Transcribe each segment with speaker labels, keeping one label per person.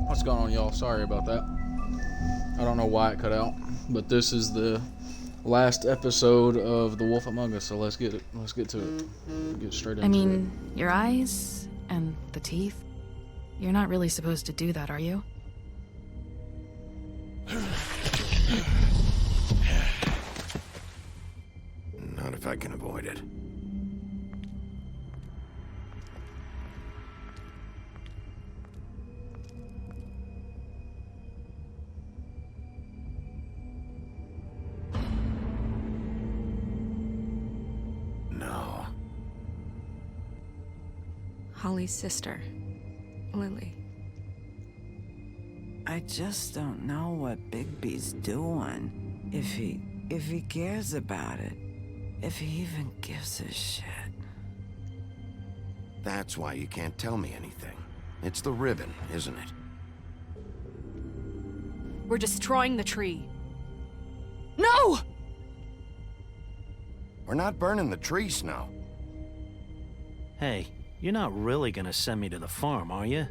Speaker 1: What's going on, y'all? Sorry about that. I don't know why it cut out, but this is the last episode of The Wolf Among Us, so let's get to it. Get straight into it.
Speaker 2: I mean, your eyes and the teeth. You're not really supposed to do that, are you?
Speaker 3: Not if I can avoid it. No.
Speaker 4: Holly's sister, Lily.
Speaker 5: I just don't know what Bigby's doing. If he cares about it. If he even gives a shit.
Speaker 3: That's why you can't tell me anything. It's the ribbon, isn't it?
Speaker 4: We're destroying the tree. No!
Speaker 3: We're not burning the tree, Snow.
Speaker 6: Hey, you're not really gonna send me to the farm, are you?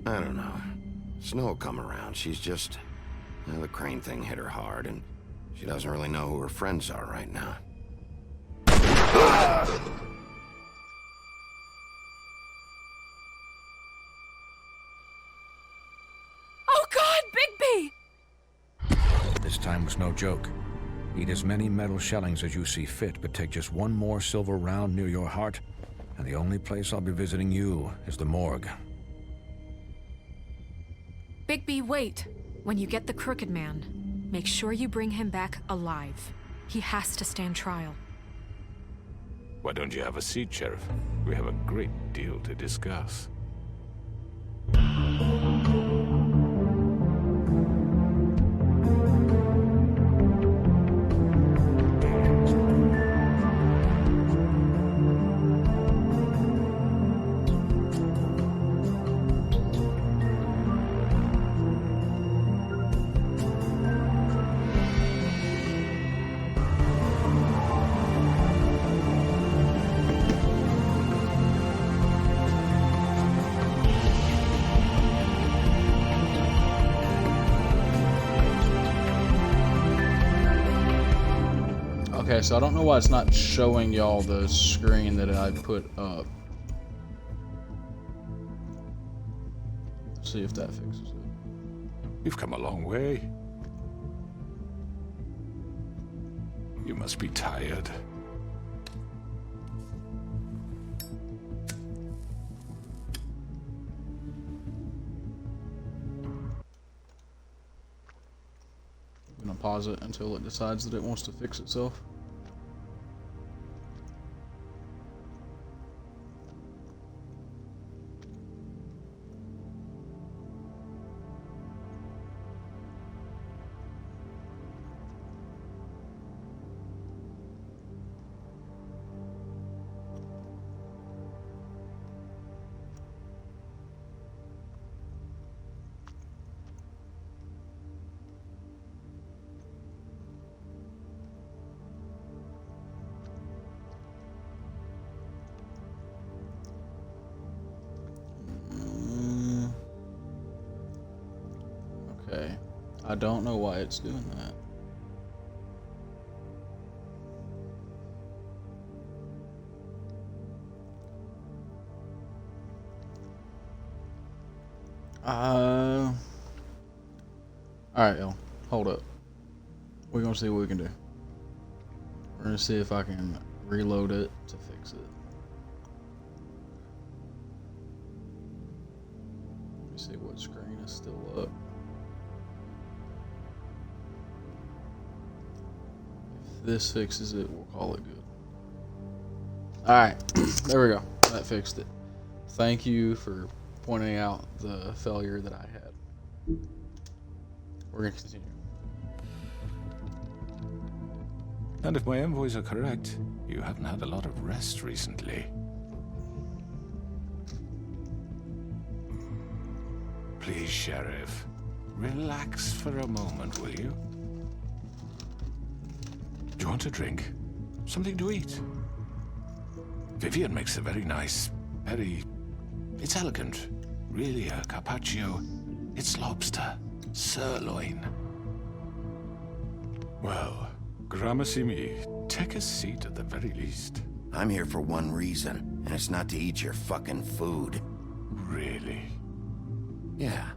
Speaker 3: I don't know. Snow will come around. She's just... the crane thing hit her hard, and she doesn't really know who her friends are right now.
Speaker 4: Oh God, Bigby!
Speaker 7: This time was no joke. Eat as many metal shellings as you see fit, but take just one more silver round near your heart, and the only place I'll be visiting you is the morgue.
Speaker 4: Bigby, wait. When you get the Crooked Man, make sure you bring him back alive. He has to stand trial.
Speaker 8: Why don't you have a seat, Sheriff? We have a great deal to discuss.
Speaker 1: Okay, so I don't know why it's not showing y'all the screen that I put up. Let's see if that fixes it.
Speaker 8: You've come a long way. You must be tired.
Speaker 1: I'm gonna pause it until it decides that it wants to fix itself. Okay, I don't know why it's doing that. Alright, y'all, hold up. We're gonna see what we can do. We're gonna see if I can reload it to fix it. Let me see what screen is still up. If this fixes it, we'll call it good. Alright, there we go. That fixed it. Thank you for pointing out the failure that I had. We're gonna continue.
Speaker 8: And if my envoys are correct, you haven't had a lot of rest recently. Please, Sheriff, relax for a moment, will you? Do you want a drink? Something to eat? Vivian makes a very nice, it's elegant. Really a carpaccio. It's lobster. Sirloin. Well, gramercy me. Take a seat at the very least.
Speaker 3: I'm here for one reason, and it's not to eat your fucking food.
Speaker 8: Really?
Speaker 3: Yeah.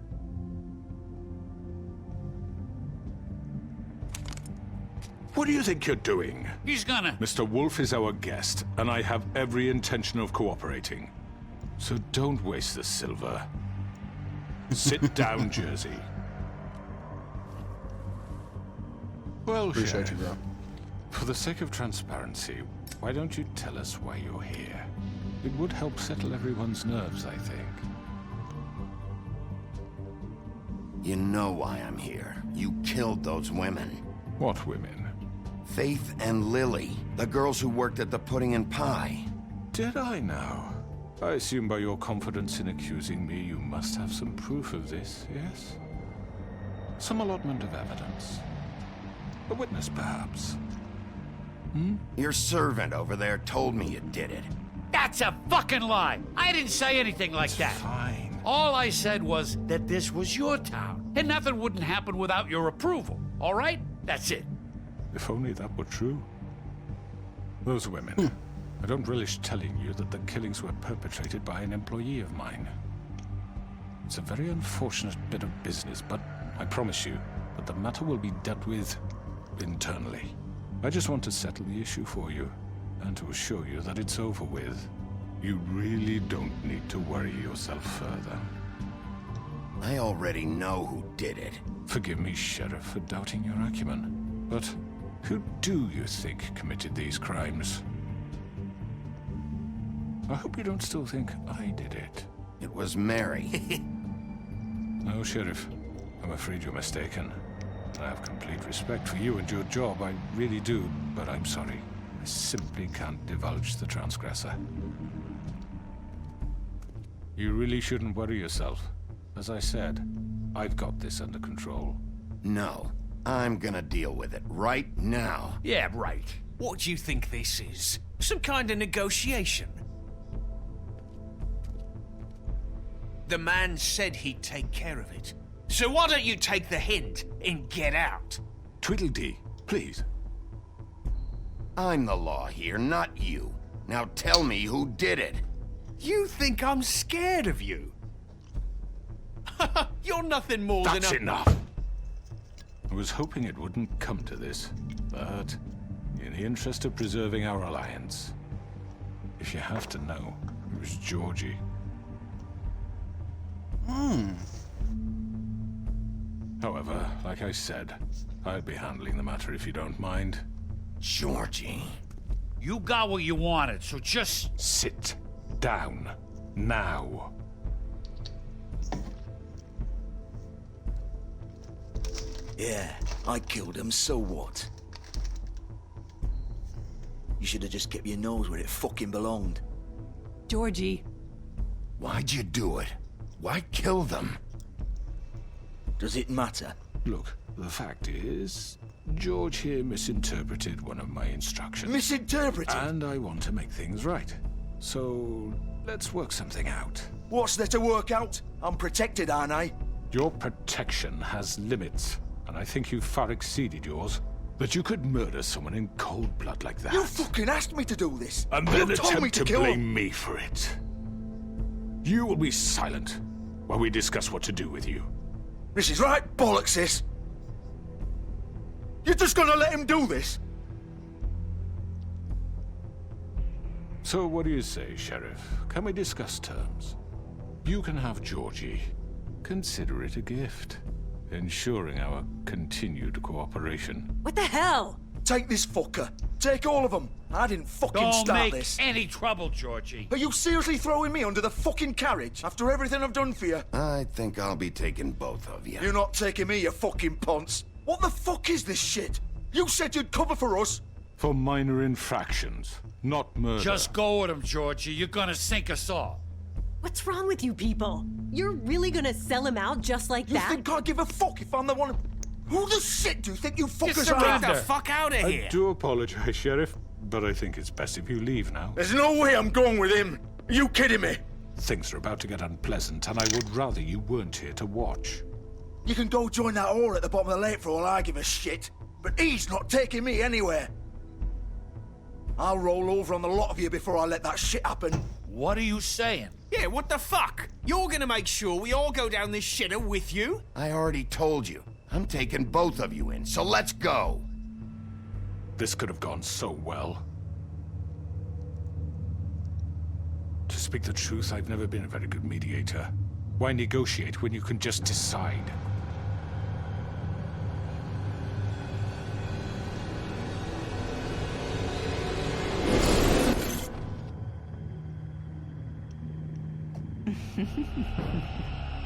Speaker 8: What do you think you're doing?
Speaker 9: He's gonna...
Speaker 8: Mr. Wolf is our guest, and I have every intention of cooperating. So don't waste the silver. Sit down, Jersey. Well,
Speaker 1: Appreciate
Speaker 8: Sheriff,
Speaker 1: you, bro.
Speaker 8: for the sake of transparency, why don't you tell us why you're here? It would help settle everyone's nerves, I think.
Speaker 3: You know why I'm here. You killed those women.
Speaker 8: What women?
Speaker 3: Faith and Lily, the girls who worked at the Pudding and Pie.
Speaker 8: Did I now? I assume by your confidence in accusing me, you must have some proof of this, yes? Some allotment of evidence. A witness, perhaps?
Speaker 3: Your servant over there told me you did it.
Speaker 9: That's a fucking lie! I didn't say anything like that.
Speaker 8: Fine.
Speaker 9: All I said was that this was your town, and nothing wouldn't happen without your approval, all right? That's it.
Speaker 8: If only that were true. Those women. I don't relish telling you that the killings were perpetrated by an employee of mine. It's a very unfortunate bit of business, but I promise you that the matter will be dealt with internally. I just want to settle the issue for you, and to assure you that it's over with. You really don't need to worry yourself further.
Speaker 3: I already know who did it.
Speaker 8: Forgive me, Sheriff, for doubting your acumen, but who do you think committed these crimes? I hope you don't still think I did it.
Speaker 3: It was Mary.
Speaker 8: No, Sheriff. I'm afraid you're mistaken. I have complete respect for you and your job, I really do, but I'm sorry. I simply can't divulge the transgressor. You really shouldn't worry yourself. As I said, I've got this under control.
Speaker 3: No, I'm gonna deal with it right now.
Speaker 9: Yeah, right.
Speaker 10: What do you think this is? Some kind of negotiation? The man said he'd take care of it. So why don't you take the hint and get out?
Speaker 8: Tweedledee, please.
Speaker 3: I'm the law here, not you. Now tell me who did it.
Speaker 10: You think I'm scared of you? You're nothing more
Speaker 8: That's
Speaker 10: than a...
Speaker 8: enough! I was hoping it wouldn't come to this, but in the interest of preserving our alliance, if you have to know, it was Georgie. However, like I said, I'll be handling the matter if you don't mind.
Speaker 3: Georgie.
Speaker 9: You got what you wanted, so just...
Speaker 8: Sit down. Now.
Speaker 11: Yeah, I killed him, so what? You should have just kept your nose where it fucking belonged.
Speaker 12: Georgie.
Speaker 3: Why'd you do it? Why kill them?
Speaker 11: Does it matter?
Speaker 8: Look, the fact is, George here misinterpreted one of my instructions.
Speaker 11: Misinterpreted?
Speaker 8: And I want to make things right. So, let's work something out.
Speaker 11: What's there to work out? I'm protected, aren't I?
Speaker 8: Your protection has limits, and I think you've far exceeded yours. That you could murder someone in cold blood like that.
Speaker 11: You fucking asked me to do this!
Speaker 8: And then
Speaker 11: you told me
Speaker 8: attempt to
Speaker 11: kill
Speaker 8: blame
Speaker 11: him.
Speaker 8: me for it. You will be silent while we discuss what to do with you.
Speaker 11: This is right bollocks, this! You're just gonna let him do this?
Speaker 8: So what do you say, Sheriff? Can we discuss terms? You can have Georgie. Consider it a gift, ensuring our continued cooperation.
Speaker 12: What the hell?
Speaker 11: Take this fucker. Take all of them. I didn't fucking
Speaker 9: Don't
Speaker 11: start
Speaker 9: make
Speaker 11: this.
Speaker 9: any trouble, Georgie.
Speaker 11: Are you seriously throwing me under the fucking carriage after everything I've done for you?
Speaker 3: I think I'll be taking both of you.
Speaker 11: You're not taking me, you fucking ponce. What the fuck is this shit? You said you'd cover for us.
Speaker 8: For minor infractions, not murder.
Speaker 9: Just go with him, Georgie. You're gonna sink us all.
Speaker 12: What's wrong with you people? You're really gonna sell him out just like
Speaker 11: You
Speaker 12: that?
Speaker 11: think I give a fuck if I'm the one? Who the shit do you think you fuckers are?
Speaker 10: Get the fuck out of
Speaker 8: I
Speaker 10: here!
Speaker 8: do apologize, Sheriff, but I think it's best if you leave now.
Speaker 11: There's no way I'm going with him. Are you kidding me?
Speaker 8: Things are about to get unpleasant, and I would rather you weren't here to watch.
Speaker 11: You can go join that whore at the bottom of the lake for all I give a shit. But he's not taking me anywhere. I'll roll over on the lot of you before I let that shit happen.
Speaker 9: What are you saying?
Speaker 10: Yeah, what the fuck? You're gonna make sure we all go down this shitter with you?
Speaker 3: I already told you. I'm taking both of you in, so let's go.
Speaker 8: This could have gone so well. To speak the truth, I've never been a very good mediator. Why negotiate when you can just decide?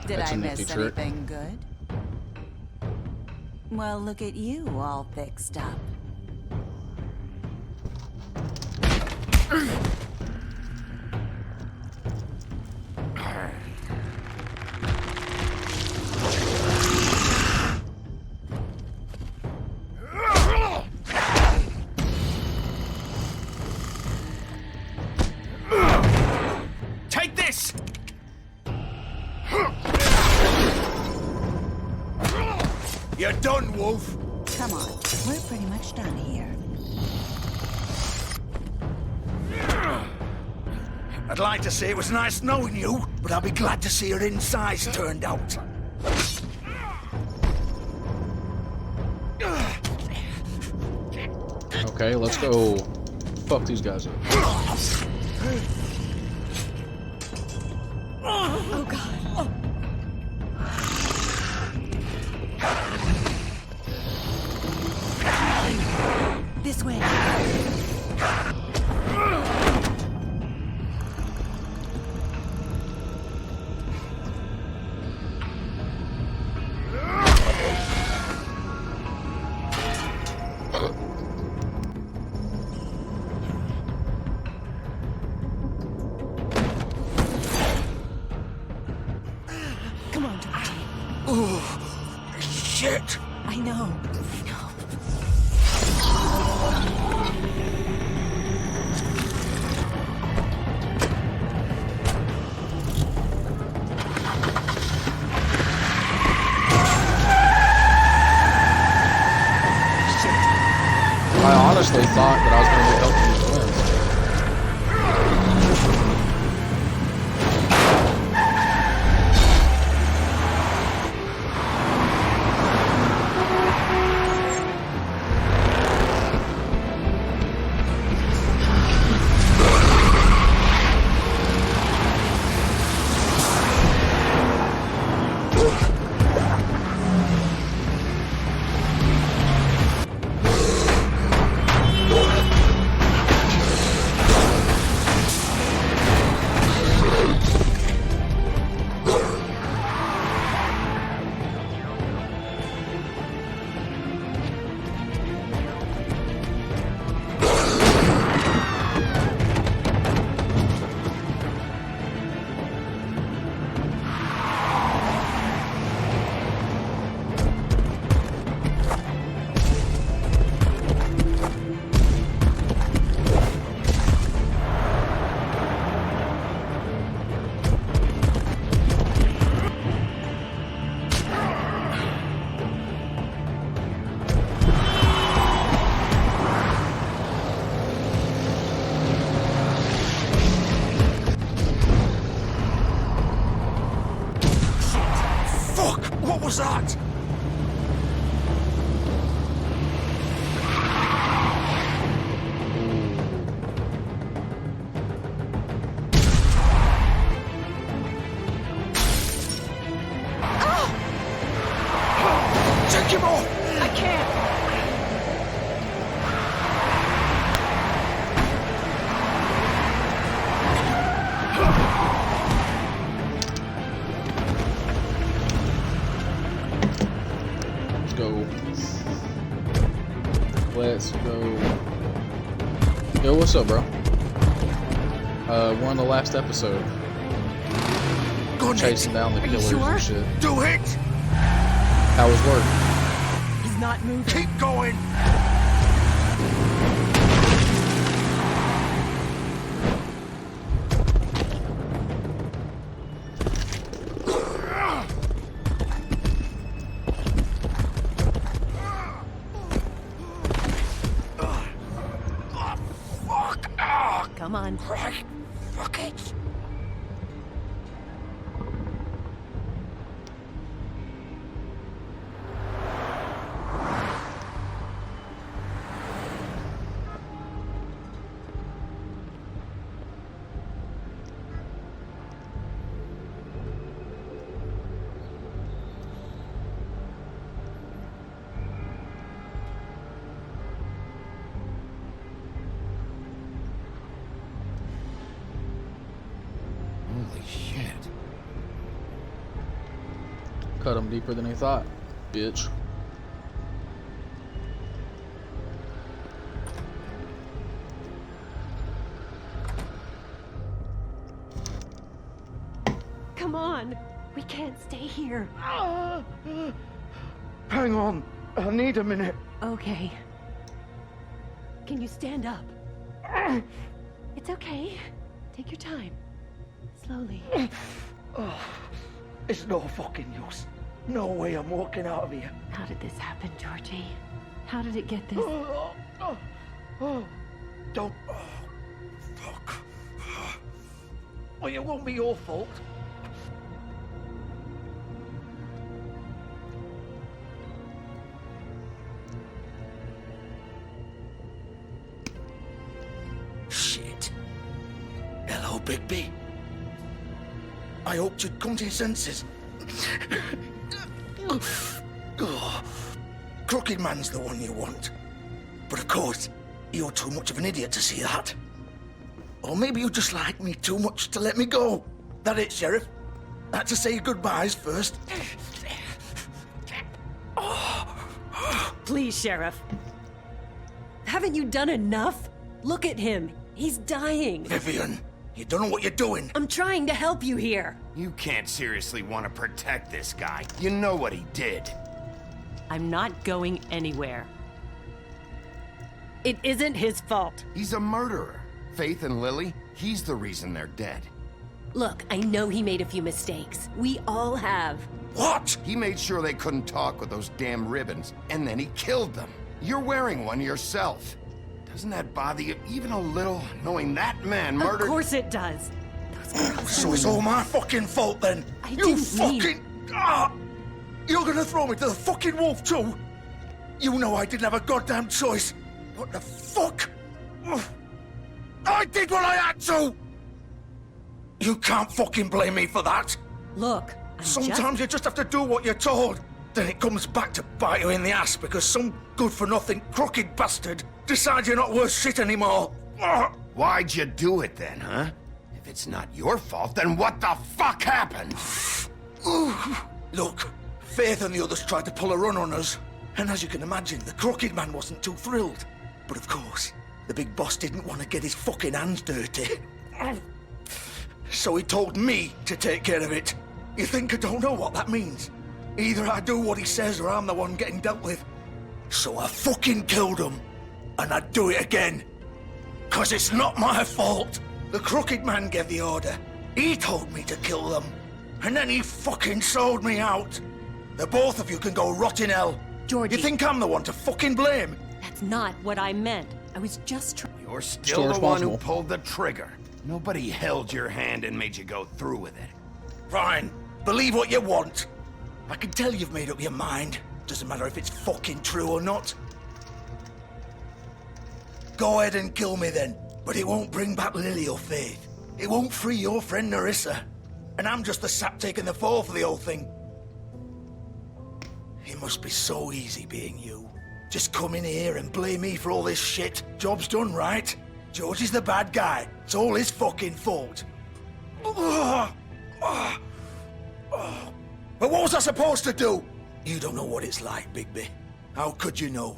Speaker 13: Did
Speaker 1: That's
Speaker 13: I
Speaker 1: a
Speaker 13: miss
Speaker 1: nifty trick.
Speaker 13: anything good? Well, look at you all fixed up.
Speaker 10: Take this!
Speaker 11: You're done, Wolf.
Speaker 13: Come on, we're pretty much done here.
Speaker 11: I'd like to say it was nice knowing you, but I'll be glad to see your insides turned out.
Speaker 1: Okay, let's go fuck these guys up.
Speaker 12: Oh god.
Speaker 13: This way. Come on, Georgie.
Speaker 11: Oh, shit.
Speaker 13: I know.
Speaker 1: I honestly thought that I was going to be helping these twins.
Speaker 11: Fuck! What was that? Take him off!
Speaker 12: I can't.
Speaker 1: Let's go. Yo, what's up, bro? We're on the last episode. Chasing down the killers and shit.
Speaker 11: Do it!
Speaker 1: How was work?
Speaker 12: He's not moving.
Speaker 11: Keep going!
Speaker 12: Come on.
Speaker 11: Right. Fuck it.
Speaker 3: Holy shit.
Speaker 1: Cut him deeper than he thought, bitch.
Speaker 12: Come on. We can't stay here.
Speaker 11: Hang on. I need a minute.
Speaker 12: Okay. Can you stand up? It's okay. Take your time. Slowly.
Speaker 11: Oh, it's no fucking use. No way I'm walking out of here.
Speaker 12: How did this happen, Georgie? How did it get this?
Speaker 11: Don't. Oh, fuck. Well, it won't be your fault. Shit. Hello, Bigby. I hoped you'd come to your senses. Oh, Crooked Man's the one you want. But of course, you're too much of an idiot to see that. Or maybe you just like me too much to let me go. That it, Sheriff? Had to say your goodbyes first.
Speaker 12: Please, Sheriff. Haven't you done enough? Look at him. He's dying.
Speaker 11: Vivian, you don't know what you're doing.
Speaker 12: I'm trying to help you here.
Speaker 3: You can't seriously want to protect this guy. You know what he did.
Speaker 12: I'm not going anywhere. It isn't his fault.
Speaker 3: He's a murderer. Faith and Lily, he's the reason they're dead.
Speaker 12: Look, I know he made a few mistakes. We all have.
Speaker 11: What?
Speaker 3: He made sure they couldn't talk with those damn ribbons, and then he killed them. You're wearing one yourself. Doesn't that bother you even a little, knowing that man murdered—
Speaker 12: Of course it does. Those girls.
Speaker 11: So it's all my fucking fault then?
Speaker 12: I didn't mean—
Speaker 11: You're gonna throw me to the fucking wolf too? You know I didn't have a goddamn choice. What the fuck? I did what I had to! You can't fucking blame me for that.
Speaker 12: Look,
Speaker 11: Sometimes you just have to do what you're told. Then it comes back to bite you in the ass because some good-for-nothing crooked bastard decides you're not worth shit anymore.
Speaker 3: Why'd you do it then, huh? If it's not your fault, then what the fuck happened?
Speaker 11: Look, Faith and the others tried to pull a run on us. And as you can imagine, the Crooked Man wasn't too thrilled. But of course, the big boss didn't want to get his fucking hands dirty. So he told me to take care of it. You think I don't know what that means? Either I do what he says or I'm the one getting dealt with. So I fucking killed him. And I'd do it again. 'Cause it's not my fault. The Crooked Man gave the order. He told me to kill them. And then he fucking sold me out. The both of you can go rot in hell.
Speaker 12: Georgie.
Speaker 11: You think I'm the one to fucking blame?
Speaker 12: That's not what I meant. I was just trying.
Speaker 3: You're still the one who pulled the trigger. Nobody held your hand and made you go through with it.
Speaker 11: Fine. Believe what you want. I can tell you've made up your mind. Doesn't matter if it's fucking true or not. Go ahead and kill me then. But it won't bring back Lily or Faith. It won't free your friend Nerissa. And I'm just the sap taking the fall for the whole thing. It must be so easy being you. Just come in here and blame me for all this shit. Job's done, right? George is the bad guy. It's all his fucking fault. But what was I supposed to do? You don't know what it's like, Bigby. How could you know?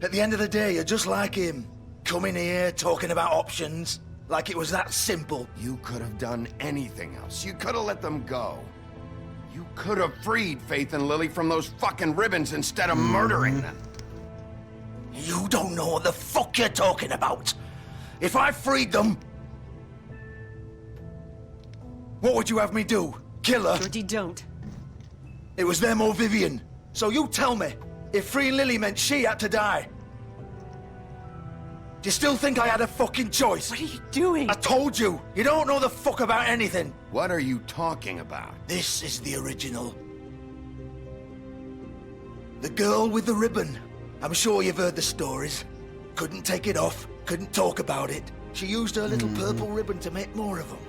Speaker 11: At the end of the day, you're just like him. Coming here, talking about options, like it was that simple.
Speaker 3: You could have done anything else. You could have let them go. You could have freed Faith and Lily from those fucking ribbons instead of murdering them.
Speaker 11: You don't know what the fuck you're talking about. If I freed them... What would you have me do? Kill her?
Speaker 12: Georgie, don't.
Speaker 11: It was them or Vivian. So you tell me, if freeing Lily meant she had to die. Do you still think I had a fucking choice?
Speaker 12: What are you doing?
Speaker 11: I told you, you don't know the fuck about anything.
Speaker 3: What are you talking about?
Speaker 11: This is the original. The girl with the ribbon. I'm sure you've heard the stories. Couldn't take it off, couldn't talk about it. She used her little purple ribbon to make more of them.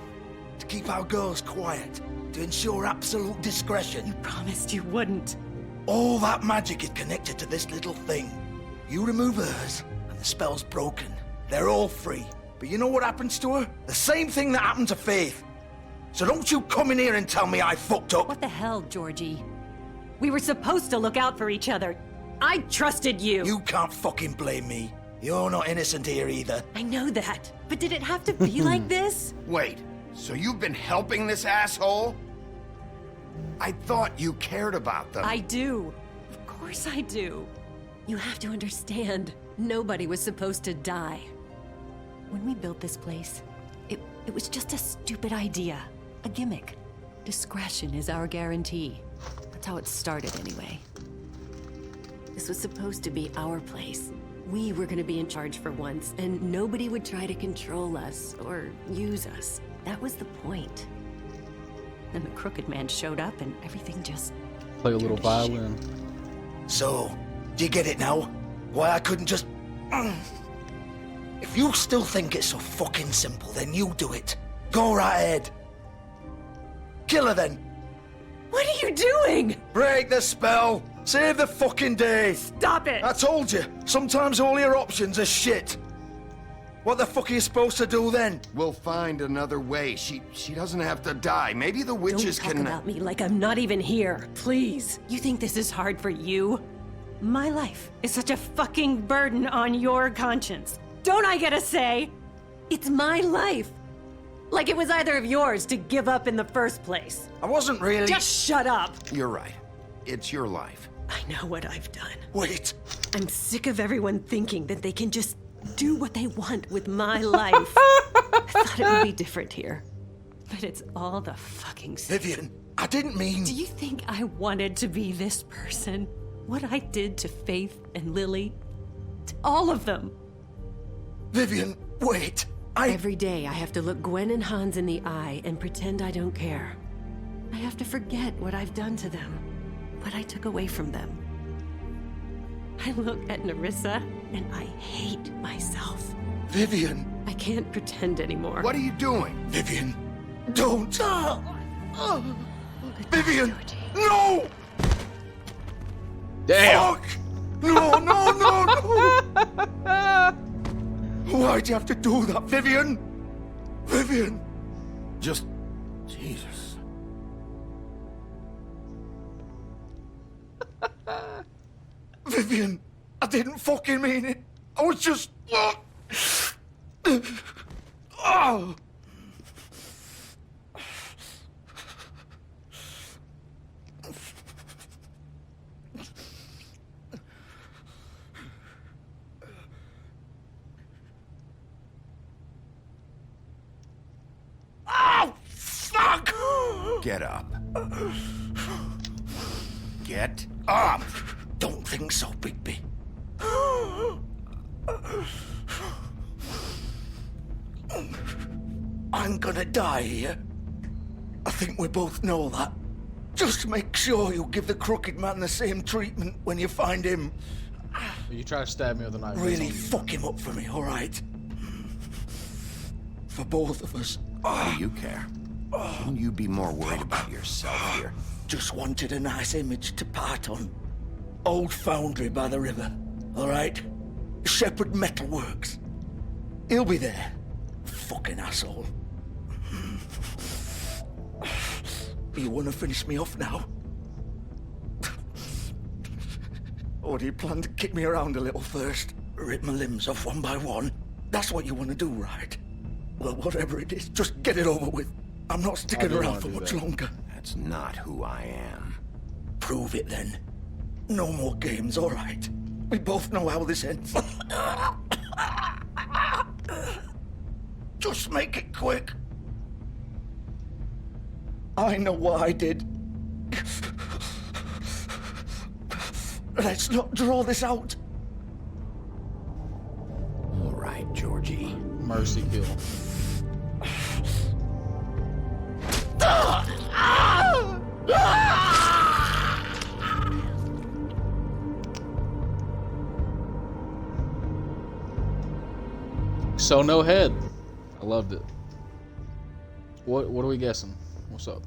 Speaker 11: To keep our girls quiet. To ensure absolute discretion.
Speaker 12: You promised you wouldn't.
Speaker 11: All that magic is connected to this little thing. You remove hers, and the spell's broken. They're all free. But you know what happens to her? The same thing that happened to Faith. So don't you come in here and tell me I fucked up.
Speaker 12: What the hell, Georgie? We were supposed to look out for each other. I trusted you.
Speaker 11: You can't fucking blame me. You're not innocent here either.
Speaker 12: I know that. But did it have to be like this?
Speaker 3: Wait, so you've been helping this asshole? I thought you cared about them.
Speaker 12: I do. Of course I do. You have to understand, nobody was supposed to die. When we built this place, it was just a stupid idea. A gimmick. Discretion is our guarantee. That's how it started anyway. This was supposed to be our place. We were gonna be in charge for once, and nobody would try to control us or use us. That was the point. Then the Crooked Man showed up and everything just...
Speaker 1: Play a little violin.
Speaker 11: So, do you get it now? Why I couldn't just... If you still think it's so fucking simple, then you do it. Go right ahead. Kill her then.
Speaker 12: What are you doing?
Speaker 11: Break the spell. Save the fucking day.
Speaker 12: Stop it.
Speaker 11: I told you, sometimes all your options are shit. What the fuck are you supposed to do then?
Speaker 3: We'll find another way. She doesn't have to die. Maybe the witches
Speaker 12: Don't talk
Speaker 3: can...
Speaker 12: about me like I'm not even here. Please. You think this is hard for you? My life is such a fucking burden on your conscience. Don't I get a say? It's my life. Like it was either of yours to give up in the first place.
Speaker 11: I wasn't really...
Speaker 12: Just shut up.
Speaker 3: You're right. It's your life.
Speaker 12: I know what I've done.
Speaker 11: Wait.
Speaker 12: I'm sick of everyone thinking that they can just do what they want with my life. I thought it would be different here. But it's all the fucking same.
Speaker 11: Vivian, I didn't mean...
Speaker 12: Do you think I wanted to be this person? What I did to Faith and Lily? To all of them.
Speaker 11: Vivian, wait.
Speaker 12: Every day I have to look Gwen and Hans in the eye and pretend I don't care. I have to forget what I've done to them. What I took away from them. I look at Nerissa and I hate myself.
Speaker 11: Vivian.
Speaker 12: I can't pretend anymore.
Speaker 3: What are you doing?
Speaker 11: Vivian, don't. Vivian, no!
Speaker 1: Damn.
Speaker 11: Fuck! No, no, no, no! Why'd you have to do that, Vivian? Vivian!
Speaker 3: Just... Jesus.
Speaker 11: Vivian, I didn't fucking mean it. I was just... Oh. Oh, fuck!
Speaker 3: Get up. Get up!
Speaker 11: Don't think so, Bigby. I'm gonna die here. I think we both know that. Just make sure you give the Crooked Man the same treatment when you find him.
Speaker 1: You try to stab me with a knife.
Speaker 11: Really fuck him up for me, all right? For both of us.
Speaker 3: Why do you care? Shouldn't you be more worried about yourself here?
Speaker 11: Just wanted a nice image to part on. Old foundry by the river, all right? Shepherd Metalworks. He'll be there. Fucking asshole. You wanna finish me off now? Or do you plan to kick me around a little first? Rip my limbs off one by one? That's what you want to do, right? Well, whatever it is, just get it over with. I'm not sticking around for much longer.
Speaker 3: That's not who I am.
Speaker 11: Prove it then. No more games, all right? We both know how this ends. Just make it quick. I know what I did. Let's not draw this out.
Speaker 3: All right, Georgie.
Speaker 1: Mercy kill. So no head. I loved it. What are we guessing? What's up?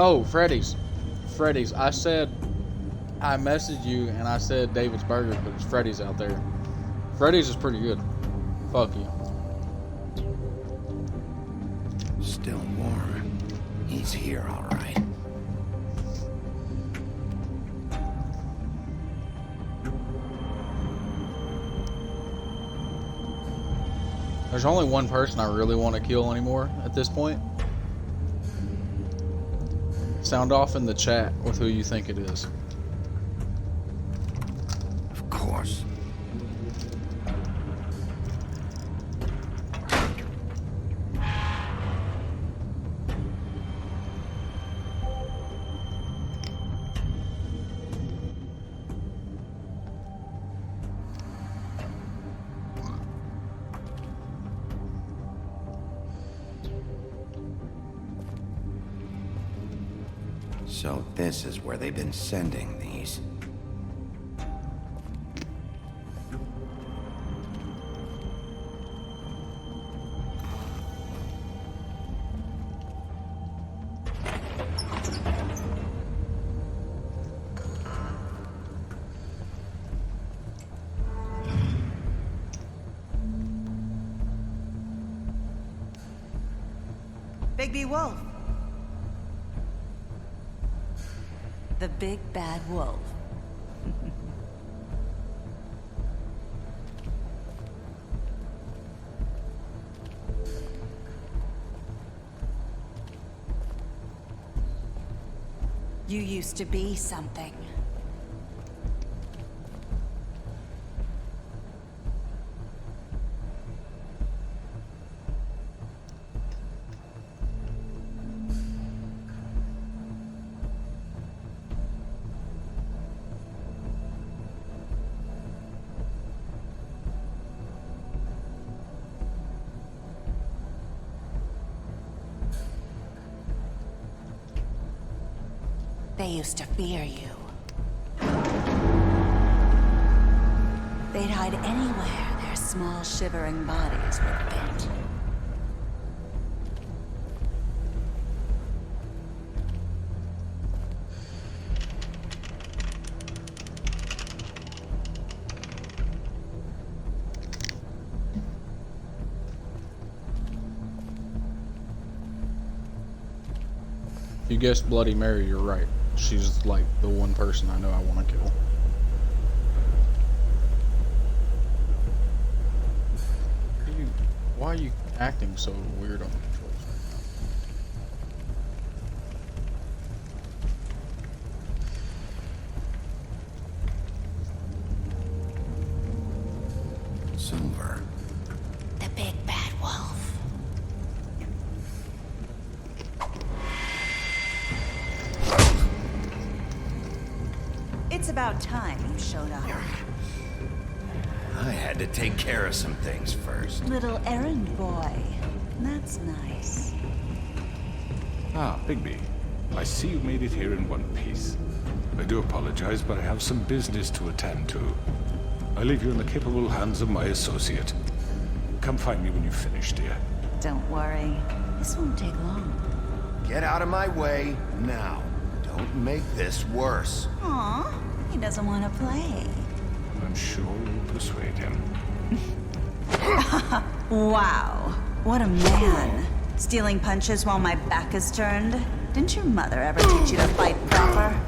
Speaker 1: Oh, Freddy's. I messaged you and I said David's Burger, but it's Freddy's out there. Freddy's is pretty good. Fuck you.
Speaker 3: Still warm. He's here, all right.
Speaker 1: There's only one person I really want to kill anymore at this point. Sound off in the chat with who you think it is.
Speaker 3: Of course. So this is where they've been sending these.
Speaker 13: Bigby Wolf. The big bad wolf. You used to be something. They used to fear you. They'd hide anywhere their small, shivering bodies would fit.
Speaker 1: If you guessed Bloody Mary, you're right. She's like the one person I know I want to kill. Why are you acting so weird on the controls right now?
Speaker 3: Silver.
Speaker 13: about time you showed up.
Speaker 3: I had to take care of some things first.
Speaker 13: Little errand boy. That's nice.
Speaker 8: Ah, Bigby. I see you made it here in one piece. I do apologize, but I have some business to attend to. I leave you in the capable hands of my associate. Come find me when you've finished, dear.
Speaker 13: Don't worry. This won't take long.
Speaker 3: Get out of my way now. Don't make this worse.
Speaker 13: Aw, he doesn't want to play.
Speaker 8: I'm sure you'll persuade him.
Speaker 13: Wow, what a man. Stealing punches while my back is turned? Didn't your mother ever teach you to fight proper?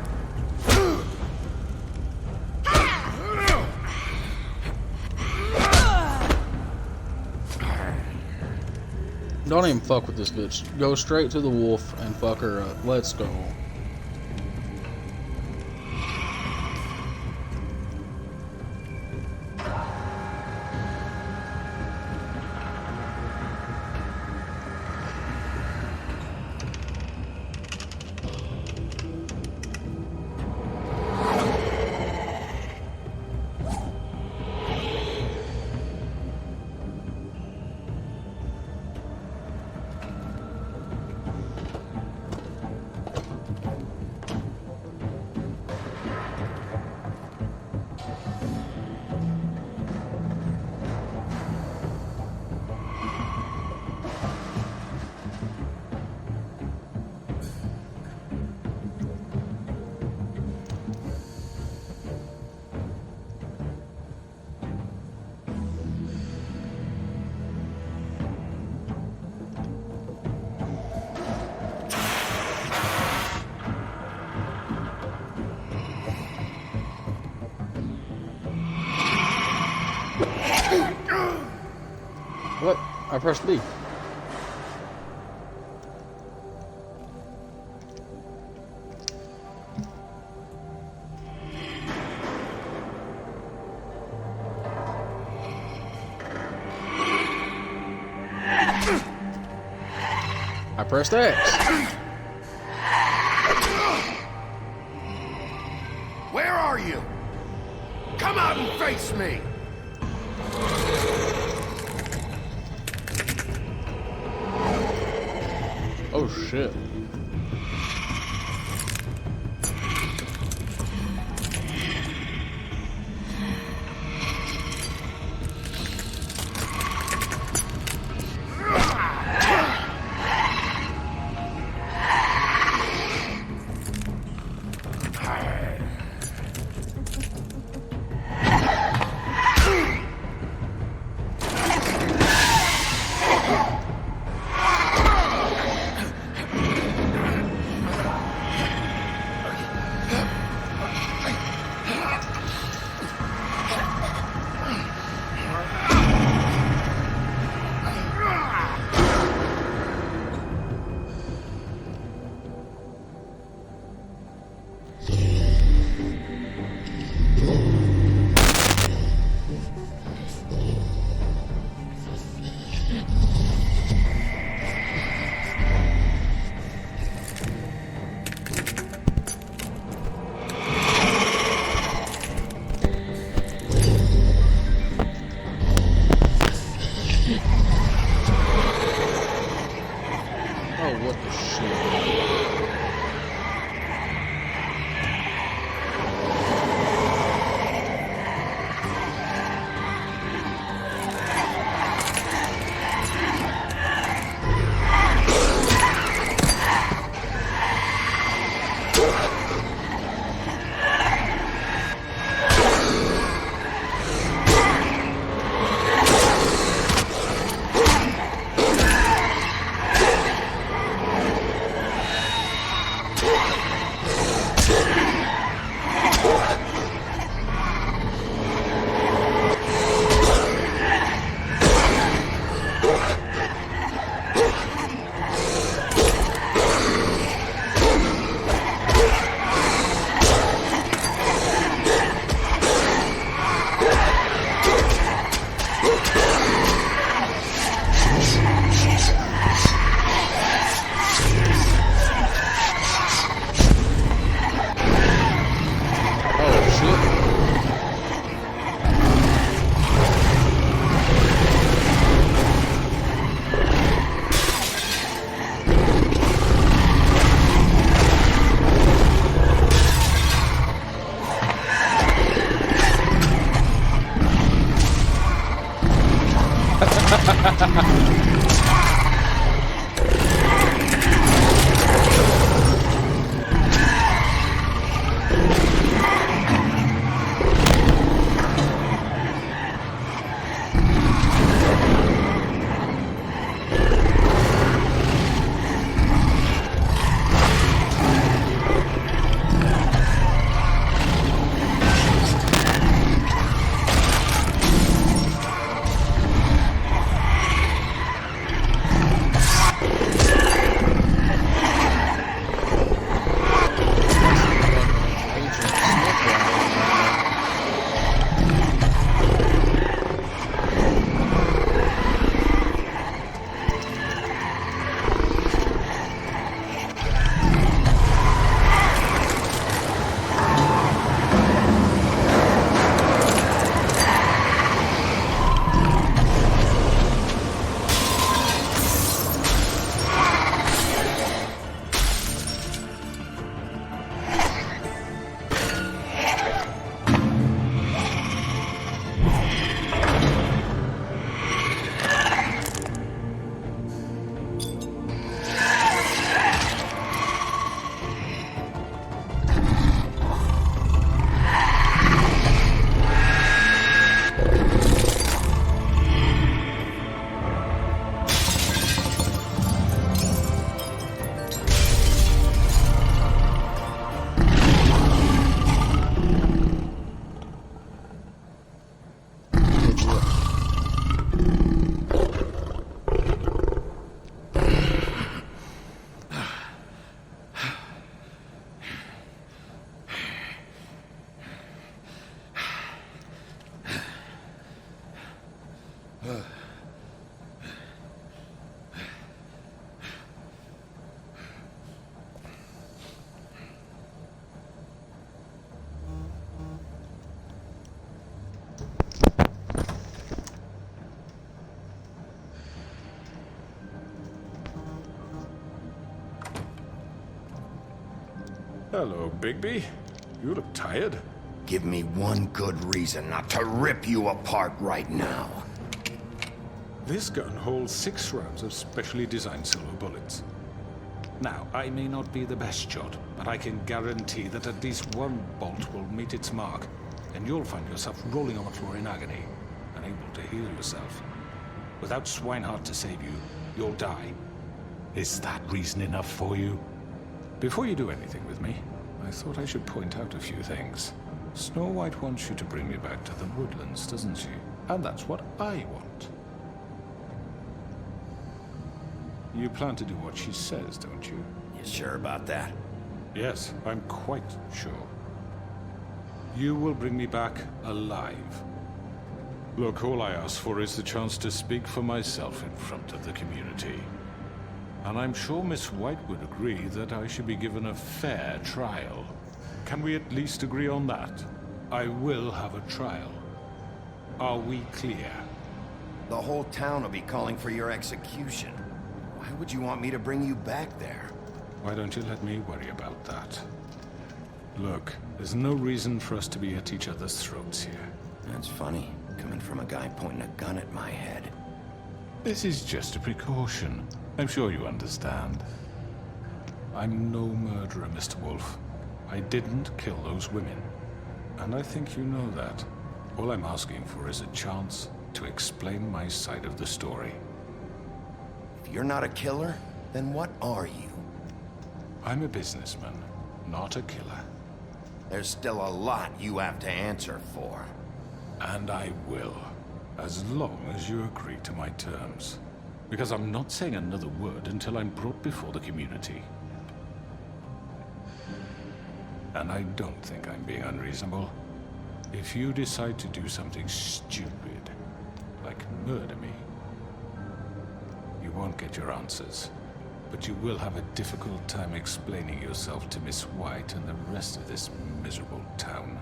Speaker 1: Don't even fuck with this bitch. Go straight to the wolf and fuck her up. Let's go. What? I pressed B. I pressed X.
Speaker 3: Where are you? Come out and face me!
Speaker 1: Oh shit.
Speaker 8: Hello, Bigby. You look tired.
Speaker 3: Give me one good reason not to rip you apart right now.
Speaker 8: This gun holds 6 rounds of specially designed silver bullets. Now, I may not be the best shot, but I can guarantee that at least one bolt will meet its mark, and you'll find yourself rolling on the floor in agony, unable to heal yourself. Without Swinehart to save you, you'll die. Is that reason enough for you? Before you do anything with me, I thought I should point out a few things. Snow White wants you to bring me back to the woodlands, doesn't she? And that's what I want. You plan to do what she says, don't you?
Speaker 3: You sure about that?
Speaker 8: Yes, I'm quite sure. You will bring me back alive. Look, all I ask for is the chance to speak for myself in front of the community. And I'm sure Miss White would agree that I should be given a fair trial. Can we at least agree on that? I will have a trial. Are we clear?
Speaker 3: The whole town will be calling for your execution. Why would you want me to bring you back there?
Speaker 8: Why don't you let me worry about that? Look, there's no reason for us to be at each other's throats here.
Speaker 3: That's funny, coming from a guy pointing a gun at my head.
Speaker 8: This is just a precaution. I'm sure you understand. I'm no murderer, Mr. Wolf. I didn't kill those women. And I think you know that. All I'm asking for is a chance to explain my side of the story.
Speaker 3: If you're not a killer, then what are you?
Speaker 8: I'm a businessman, not a killer.
Speaker 3: There's still a lot you have to answer for.
Speaker 8: And I will, as long as you agree to my terms. Because I'm not saying another word until I'm brought before the community. And I don't think I'm being unreasonable. If you decide to do something stupid, like murder me, you won't get your answers. But you will have a difficult time explaining yourself to Miss White and the rest of this miserable town.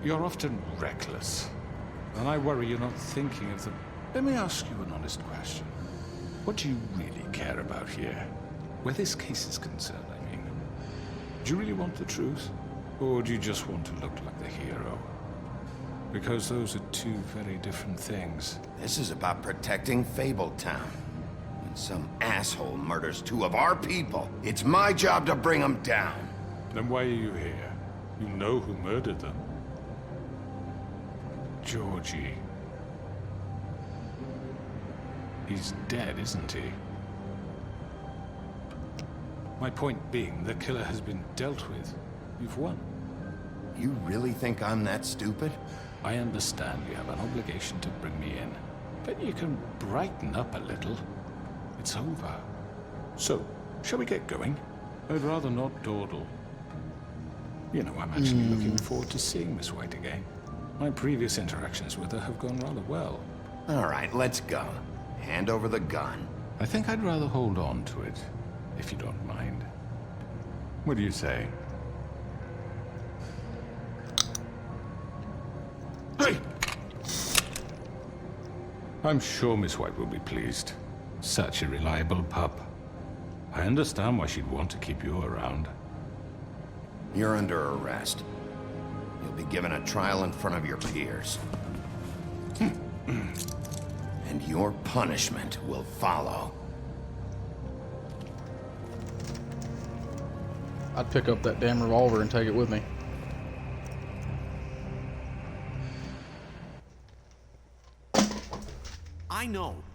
Speaker 8: You're often reckless, and I worry you're not thinking of the... Let me ask you an honest question. What do you really care about here? Where this case is concerned, I mean. Do you really want the truth? Or do you just want to look like the hero? Because those are two very different things.
Speaker 3: This is about protecting Fabletown. When some asshole murders two of our people, it's my job to bring them down.
Speaker 8: Then why are you here? You know who murdered them. Georgie. He's dead, isn't he? My point being, the killer has been dealt with. You've won.
Speaker 3: You really think I'm that stupid?
Speaker 8: I understand you have an obligation to bring me in, but you can brighten up a little. It's over. So, shall we get going? I'd rather not dawdle. You know, I'm actually looking forward to seeing Miss White again. My previous interactions with her have gone rather well.
Speaker 3: All right, let's go. Hand over the gun.
Speaker 8: I think I'd rather hold on to it, if you don't mind. What do you say? Hey! I'm sure Miss White will be pleased. Such a reliable pup. I understand why she'd want to keep you around.
Speaker 3: You're under arrest. You'll be given a trial in front of your peers. And your punishment will follow.
Speaker 1: I'd pick up that damn revolver and take it with me.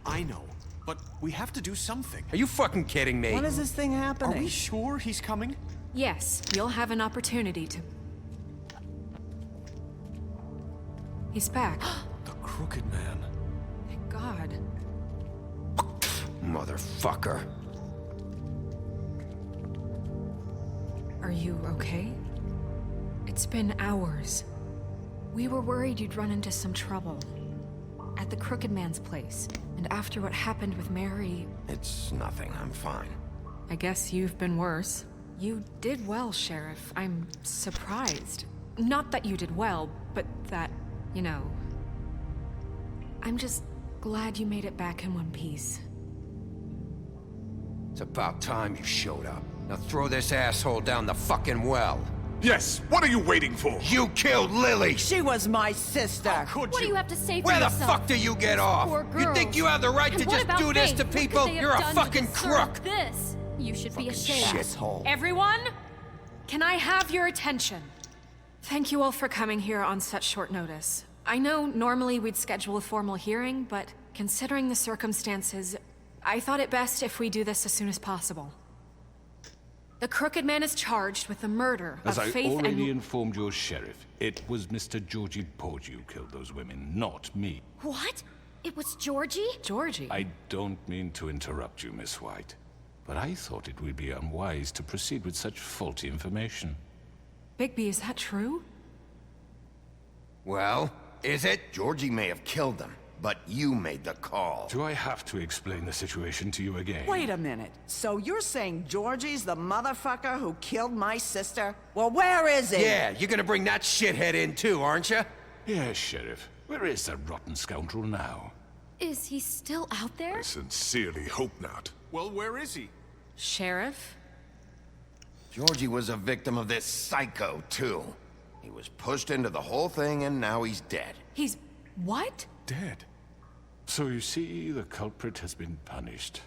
Speaker 14: I know. But we have to do something.
Speaker 10: Are you fucking kidding me?
Speaker 5: When is this thing happening?
Speaker 14: Are we sure he's coming?
Speaker 4: Yes, you'll have an opportunity to... He's back.
Speaker 14: The Crooked Man.
Speaker 4: Thank God.
Speaker 3: Motherfucker.
Speaker 4: Are you okay? It's been hours. We were worried you'd run into some trouble. At the Crooked Man's place. And after what happened with Mary...
Speaker 3: It's nothing, I'm fine.
Speaker 4: I guess you've been worse. You did well, Sheriff. I'm surprised. Not that you did well, but that, you know... I'm just glad you made it back in one piece.
Speaker 10: It's about time you showed up. Now throw this asshole down the fucking well.
Speaker 15: Yes, what are you waiting for?
Speaker 10: You killed Lily!
Speaker 5: She was my sister!
Speaker 10: How could
Speaker 12: What do you have to say for
Speaker 10: Where
Speaker 12: yourself?
Speaker 10: the fuck do you get off?
Speaker 12: Poor
Speaker 10: You think you have the right
Speaker 12: And
Speaker 10: to
Speaker 12: what
Speaker 10: just
Speaker 12: about
Speaker 10: do this
Speaker 12: Faith?
Speaker 10: to
Speaker 12: What could
Speaker 10: people?
Speaker 12: they have
Speaker 10: You're a
Speaker 12: done to
Speaker 10: fucking
Speaker 12: deserve
Speaker 10: crook!
Speaker 12: This? You should be ashamed.
Speaker 3: Shithole.
Speaker 4: Everyone, can I have your attention? Thank you all for coming here on such short notice. I know normally we'd schedule a formal hearing, but considering the circumstances, I thought it best if we do this as soon as possible. The Crooked Man is charged with the murder
Speaker 8: As
Speaker 4: of
Speaker 8: I
Speaker 4: Faith
Speaker 8: already
Speaker 4: and...
Speaker 8: informed your sheriff, it was Mr. Georgie Porgy who killed those women, not me.
Speaker 12: What? It was Georgie?
Speaker 4: Georgie?
Speaker 8: I don't mean to interrupt you, Miss White, but I thought it would be unwise to proceed with such faulty information.
Speaker 4: Bigby, is that true?
Speaker 3: Well, is it? Georgie may have killed them, but you made the call.
Speaker 8: Do I have to explain the situation to you again?
Speaker 5: Wait a minute. So you're saying Georgie's the motherfucker who killed my sister? Well, where is he?
Speaker 10: Yeah, you're gonna bring that shithead in too, aren't you?
Speaker 8: Yes, Sheriff. Where is that rotten scoundrel now?
Speaker 12: Is he still out there?
Speaker 15: I sincerely hope not.
Speaker 14: Well, where is he?
Speaker 4: Sheriff?
Speaker 3: Georgie was a victim of this psycho, too. He was pushed into the whole thing, and now he's dead.
Speaker 4: He's... what?
Speaker 8: Dead. So you see, the culprit has been punished.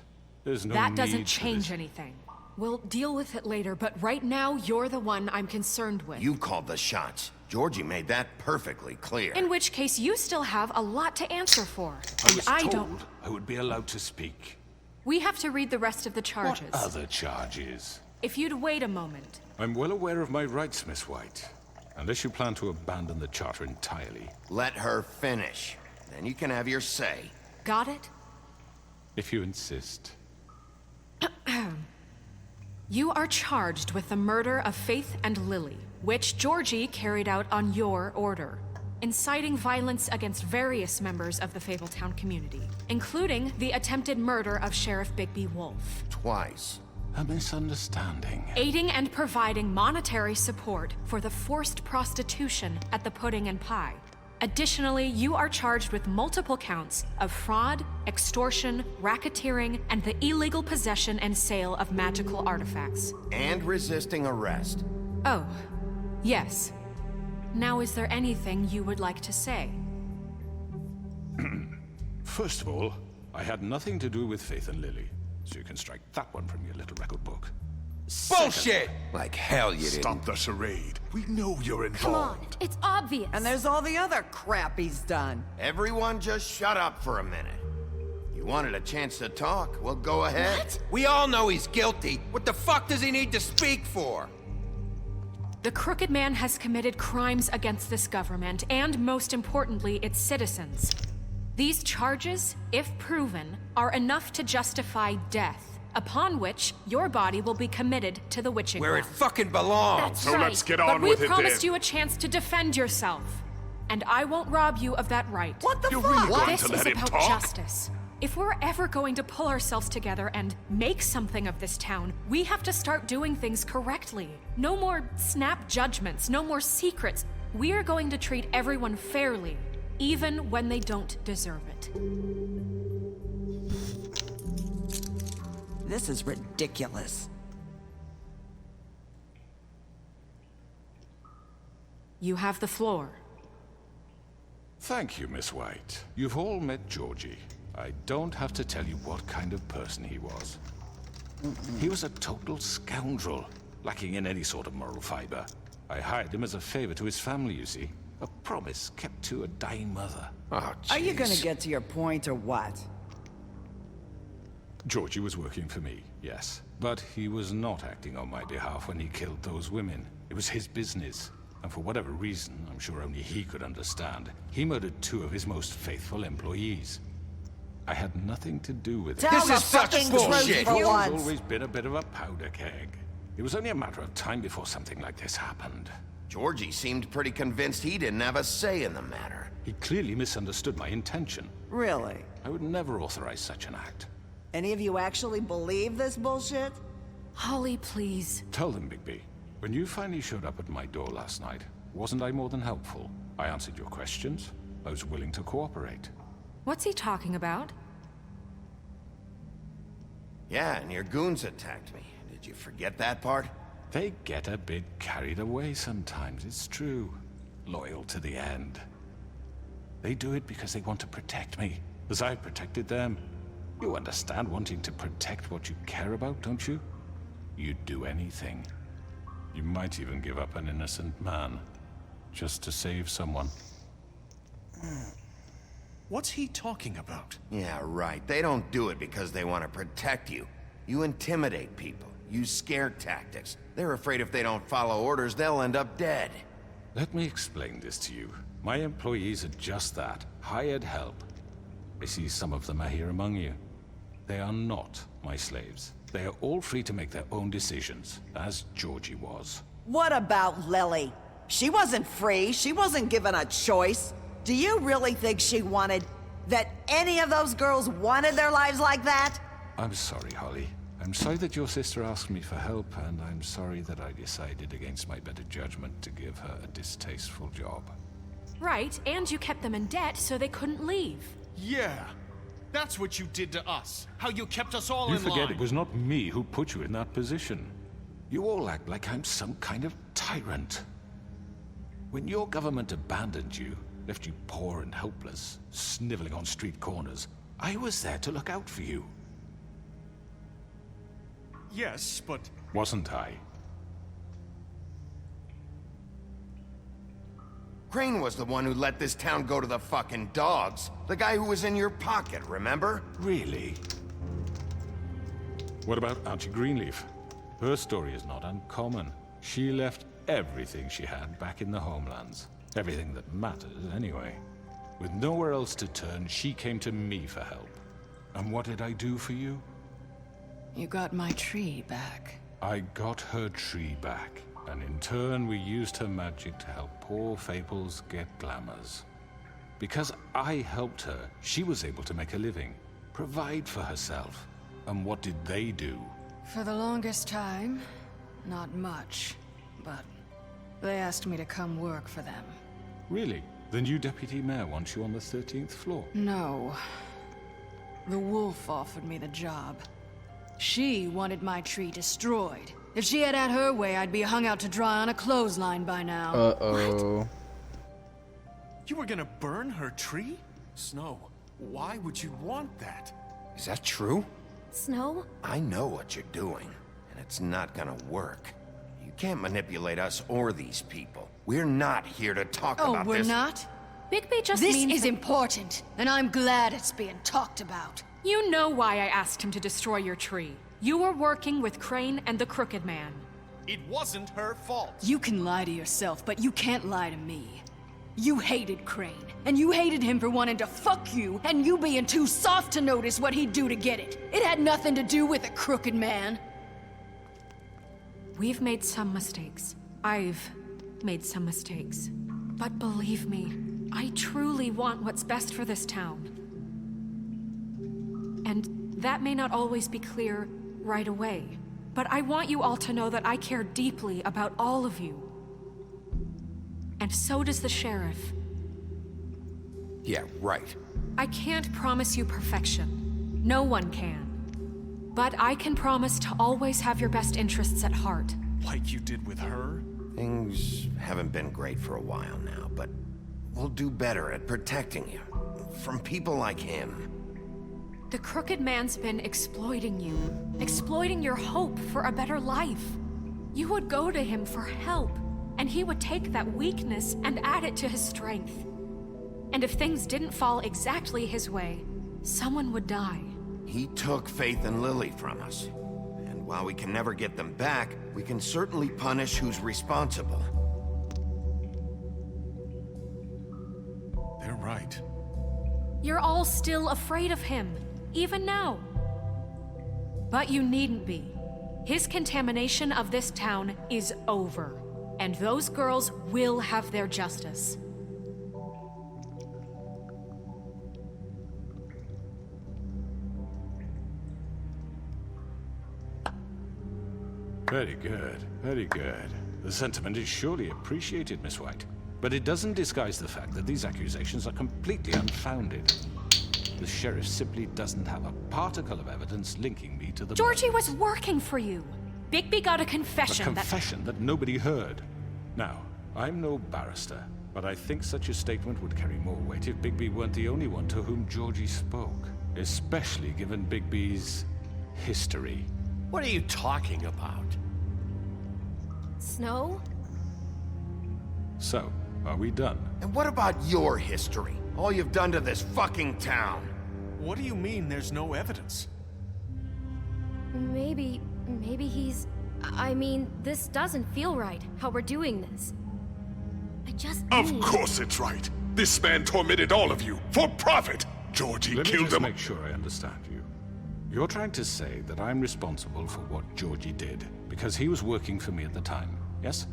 Speaker 8: There's no
Speaker 4: That
Speaker 8: need
Speaker 4: doesn't
Speaker 8: for
Speaker 4: change
Speaker 8: this.
Speaker 4: anything. We'll deal with it later, but right now, you're the one I'm concerned with.
Speaker 3: You called the shots. Georgie made that perfectly clear.
Speaker 4: In which case, you still have a lot to answer for.
Speaker 8: I was
Speaker 4: And
Speaker 8: told I would be allowed to speak.
Speaker 4: We have to read the rest of the charges.
Speaker 8: What other charges?
Speaker 4: If you'd wait a moment.
Speaker 8: I'm well aware of my rights, Miss White. Unless you plan to abandon the charter entirely.
Speaker 3: Let her finish. Then you can have your say.
Speaker 4: Got it?
Speaker 8: If you insist.
Speaker 4: You are charged with the murder of Faith and Lily, which Georgie carried out on your order, inciting violence against various members of the Fabletown community, including the attempted murder of Sherrif Bigby Wolf.
Speaker 3: Twice.
Speaker 8: A misunderstanding.
Speaker 4: Aiding and providing monetary support for the forced prostitution at the Pudding and Pie. Additionally, you are charged with multiple counts of fraud, extortion, racketeering, and the illegal possession and sale of magical artifacts.
Speaker 3: And resisting arrest.
Speaker 4: Oh, yes. Now, is there anything you would like to say?
Speaker 8: First of all, I had nothing to do with Faith and Lily, so you can strike that one from your little record book.
Speaker 10: Bullshit!
Speaker 3: Like hell you didn't.
Speaker 15: Stop the charade. We know you're
Speaker 12: Come on,
Speaker 15: involved.
Speaker 12: it's obvious.
Speaker 5: And there's all the other crap he's done.
Speaker 3: Everyone just shut up for a minute. You wanted a chance to talk? Well, go ahead.
Speaker 12: What?
Speaker 10: We all know he's guilty. What the fuck does he need to speak for?
Speaker 4: The Crooked Man has committed crimes against this government, and most importantly, its citizens. These charges, if proven, are enough to justify death, upon which your body will be committed to the witching
Speaker 10: Where it
Speaker 4: well.
Speaker 10: fucking belongs.
Speaker 4: That's
Speaker 15: So
Speaker 4: right.
Speaker 15: let's get
Speaker 4: But
Speaker 15: on
Speaker 4: we
Speaker 15: with it
Speaker 4: promised
Speaker 15: then.
Speaker 4: you a chance to defend yourself, and I won't rob you of that right.
Speaker 5: What the
Speaker 15: You're
Speaker 5: fuck?
Speaker 15: really going
Speaker 4: This
Speaker 15: to
Speaker 4: is
Speaker 15: let him
Speaker 4: about
Speaker 15: talk?
Speaker 4: justice. If we're ever going to pull ourselves together and make something of this town, we have to start doing things correctly. No more snap judgments, no more secrets. We are going to treat everyone fairly, even when they don't deserve it.
Speaker 5: This is ridiculous.
Speaker 4: You have the floor.
Speaker 8: Thank you, Miss White. You've all met Georgie. I don't have to tell you what kind of person he was. He was a total scoundrel, lacking in any sort of moral fiber. I hired him as a favor to his family, you see. A promise kept to a dying mother.
Speaker 3: Oh,
Speaker 5: Are you gonna
Speaker 3: jeez.
Speaker 5: get to your point or what?
Speaker 8: Georgie was working for me, yes. But he was not acting on my behalf when he killed those women. It was his business. And for whatever reason, I'm sure only he could understand, he murdered 2 of his most faithful employees. I had nothing to do with it.
Speaker 5: Tell the
Speaker 10: is such
Speaker 5: fucking
Speaker 10: bullshit.
Speaker 5: truth for
Speaker 8: He's
Speaker 5: once.
Speaker 8: always been a bit of a powder keg. It was only a matter of time before something like this happened.
Speaker 3: Georgie seemed pretty convinced he didn't have a say in the matter.
Speaker 8: He clearly misunderstood my intention.
Speaker 5: Really?
Speaker 8: I would never authorize such an act.
Speaker 5: Any of you actually believe this bullshit?
Speaker 4: Holly, please.
Speaker 8: Tell them, Bigby. When you finally showed up at my door last night, wasn't I more than helpful? I answered your questions. I was willing to cooperate.
Speaker 4: What's he talking about?
Speaker 3: Yeah, and your goons attacked me. Did you forget that part?
Speaker 8: They get a bit carried away sometimes, it's true. Loyal to the end. They do it because they want to protect me, as I protected them. You understand wanting to protect what you care about, don't you? You'd do anything. You might even give up an innocent man, just to save someone.
Speaker 14: What's he talking about?
Speaker 3: Yeah, right. They don't do it because they want to protect you. You intimidate people, use scare tactics. They're afraid if they don't follow orders, they'll end up dead.
Speaker 8: Let me explain this to you. My employees are just that, hired help. I see some of them are here among you. They are not my slaves. They are all free to make their own decisions, as Georgie was.
Speaker 5: What about Lily? She wasn't free. She wasn't given a choice. Do you really think she wanted... that any of those girls wanted their lives like that?
Speaker 8: I'm sorry, Holly. I'm sorry that your sister asked me for help, and I'm sorry that I decided against my better judgment to give her a distasteful job.
Speaker 4: Right, and you kept them in debt so they couldn't leave.
Speaker 14: Yeah. That's what you did to us. How you kept us all
Speaker 8: You
Speaker 14: in
Speaker 8: forget
Speaker 14: line.
Speaker 8: it was not me who put you in that position. You all act like I'm some kind of tyrant. When your government abandoned you, left you poor and helpless, sniveling on street corners, I was there to look out for you.
Speaker 14: Yes, but...
Speaker 8: Wasn't I?
Speaker 3: Crane was the one who let this town go to the fucking dogs. The guy who was in your pocket, remember?
Speaker 8: Really? What about Auntie Greenleaf? Her story is not uncommon. She left everything she had back in the homelands. Everything that matters, anyway. With nowhere else to turn, she came to me for help. And what did I do for you?
Speaker 2: You got my tree back.
Speaker 8: I got her tree back, and in turn we used her magic to help poor Fables get glamours. Because I helped her, she was able to make a living, provide for herself. And what did they do?
Speaker 2: For the longest time, not much, but they asked me to come work for them.
Speaker 8: Really? The new deputy mayor wants you on the 13th floor?
Speaker 2: No. The wolf offered me the job. She wanted my tree destroyed. If she had her way, I'd be hung out to dry on a clothesline by now.
Speaker 1: Uh-oh.
Speaker 12: What?
Speaker 14: You were gonna burn her tree? Snow, why would you want that?
Speaker 3: Is that true?
Speaker 12: Snow?
Speaker 3: I know what you're doing, and it's not gonna work. You can't manipulate us or these people. We're not here to talk about this.
Speaker 2: Oh, we're not?
Speaker 4: Bigby just
Speaker 2: This
Speaker 4: means
Speaker 2: is important, and I'm glad it's being talked about.
Speaker 4: You know why I asked him to destroy your tree. You were working with Crane and the Crooked Man.
Speaker 14: It wasn't her fault.
Speaker 2: You can lie to yourself, but you can't lie to me. You hated Crane, and you hated him for wanting to fuck you, and you being too soft to notice what he'd do to get it. It had nothing to do with the Crooked Man.
Speaker 4: We've made some mistakes. I've made some mistakes. But believe me, I truly want what's best for this town. And that may not always be clear right away. But I want you all to know that I care deeply about all of you. And so does the sheriff.
Speaker 3: Yeah, right.
Speaker 4: I can't promise you perfection. No one can. But I can promise to always have your best interests at heart.
Speaker 14: Like you did with her?
Speaker 3: Things haven't been great for a while now, but we'll do better at protecting you. From people like him.
Speaker 4: The Crooked Man's been exploiting you. Exploiting your hope for a better life. You would go to him for help, and he would take that weakness and add it to his strength. And if things didn't fall exactly his way, someone would die.
Speaker 3: He took Faith and Lily from us. And while we can never get them back, we can certainly punish who's responsible.
Speaker 14: They're right.
Speaker 4: You're all still afraid of him, even now. But you needn't be. His contamination of this town is over, and those girls will have their justice.
Speaker 8: Very good, very good. The sentiment is surely appreciated, Miss White. But it doesn't disguise the fact that these accusations are completely unfounded. The sheriff simply doesn't have a particle of evidence linking me to the
Speaker 4: Georgie
Speaker 8: murders.
Speaker 4: was working for you. Bigby got a confession
Speaker 8: A confession that nobody heard. Now, I'm no barrister, but I think such a statement would carry more weight if Bigby weren't the only one to whom Georgie spoke. Especially given Bigby's history.
Speaker 9: What are you talking about?
Speaker 12: Snow?
Speaker 8: So, are we done?
Speaker 3: And what about your history? All you've done to this fucking town?
Speaker 14: What do you mean there's no evidence?
Speaker 16: Maybe he's... I mean, this doesn't feel right, how we're doing this. I just
Speaker 15: Of course it's right. This man tormented all of you, for profit! Georgie
Speaker 8: Let me
Speaker 15: killed
Speaker 8: just
Speaker 15: them.
Speaker 8: make sure I understand you. You're trying to say that I'm responsible for what Georgie did, because he was working for me at the time, yes?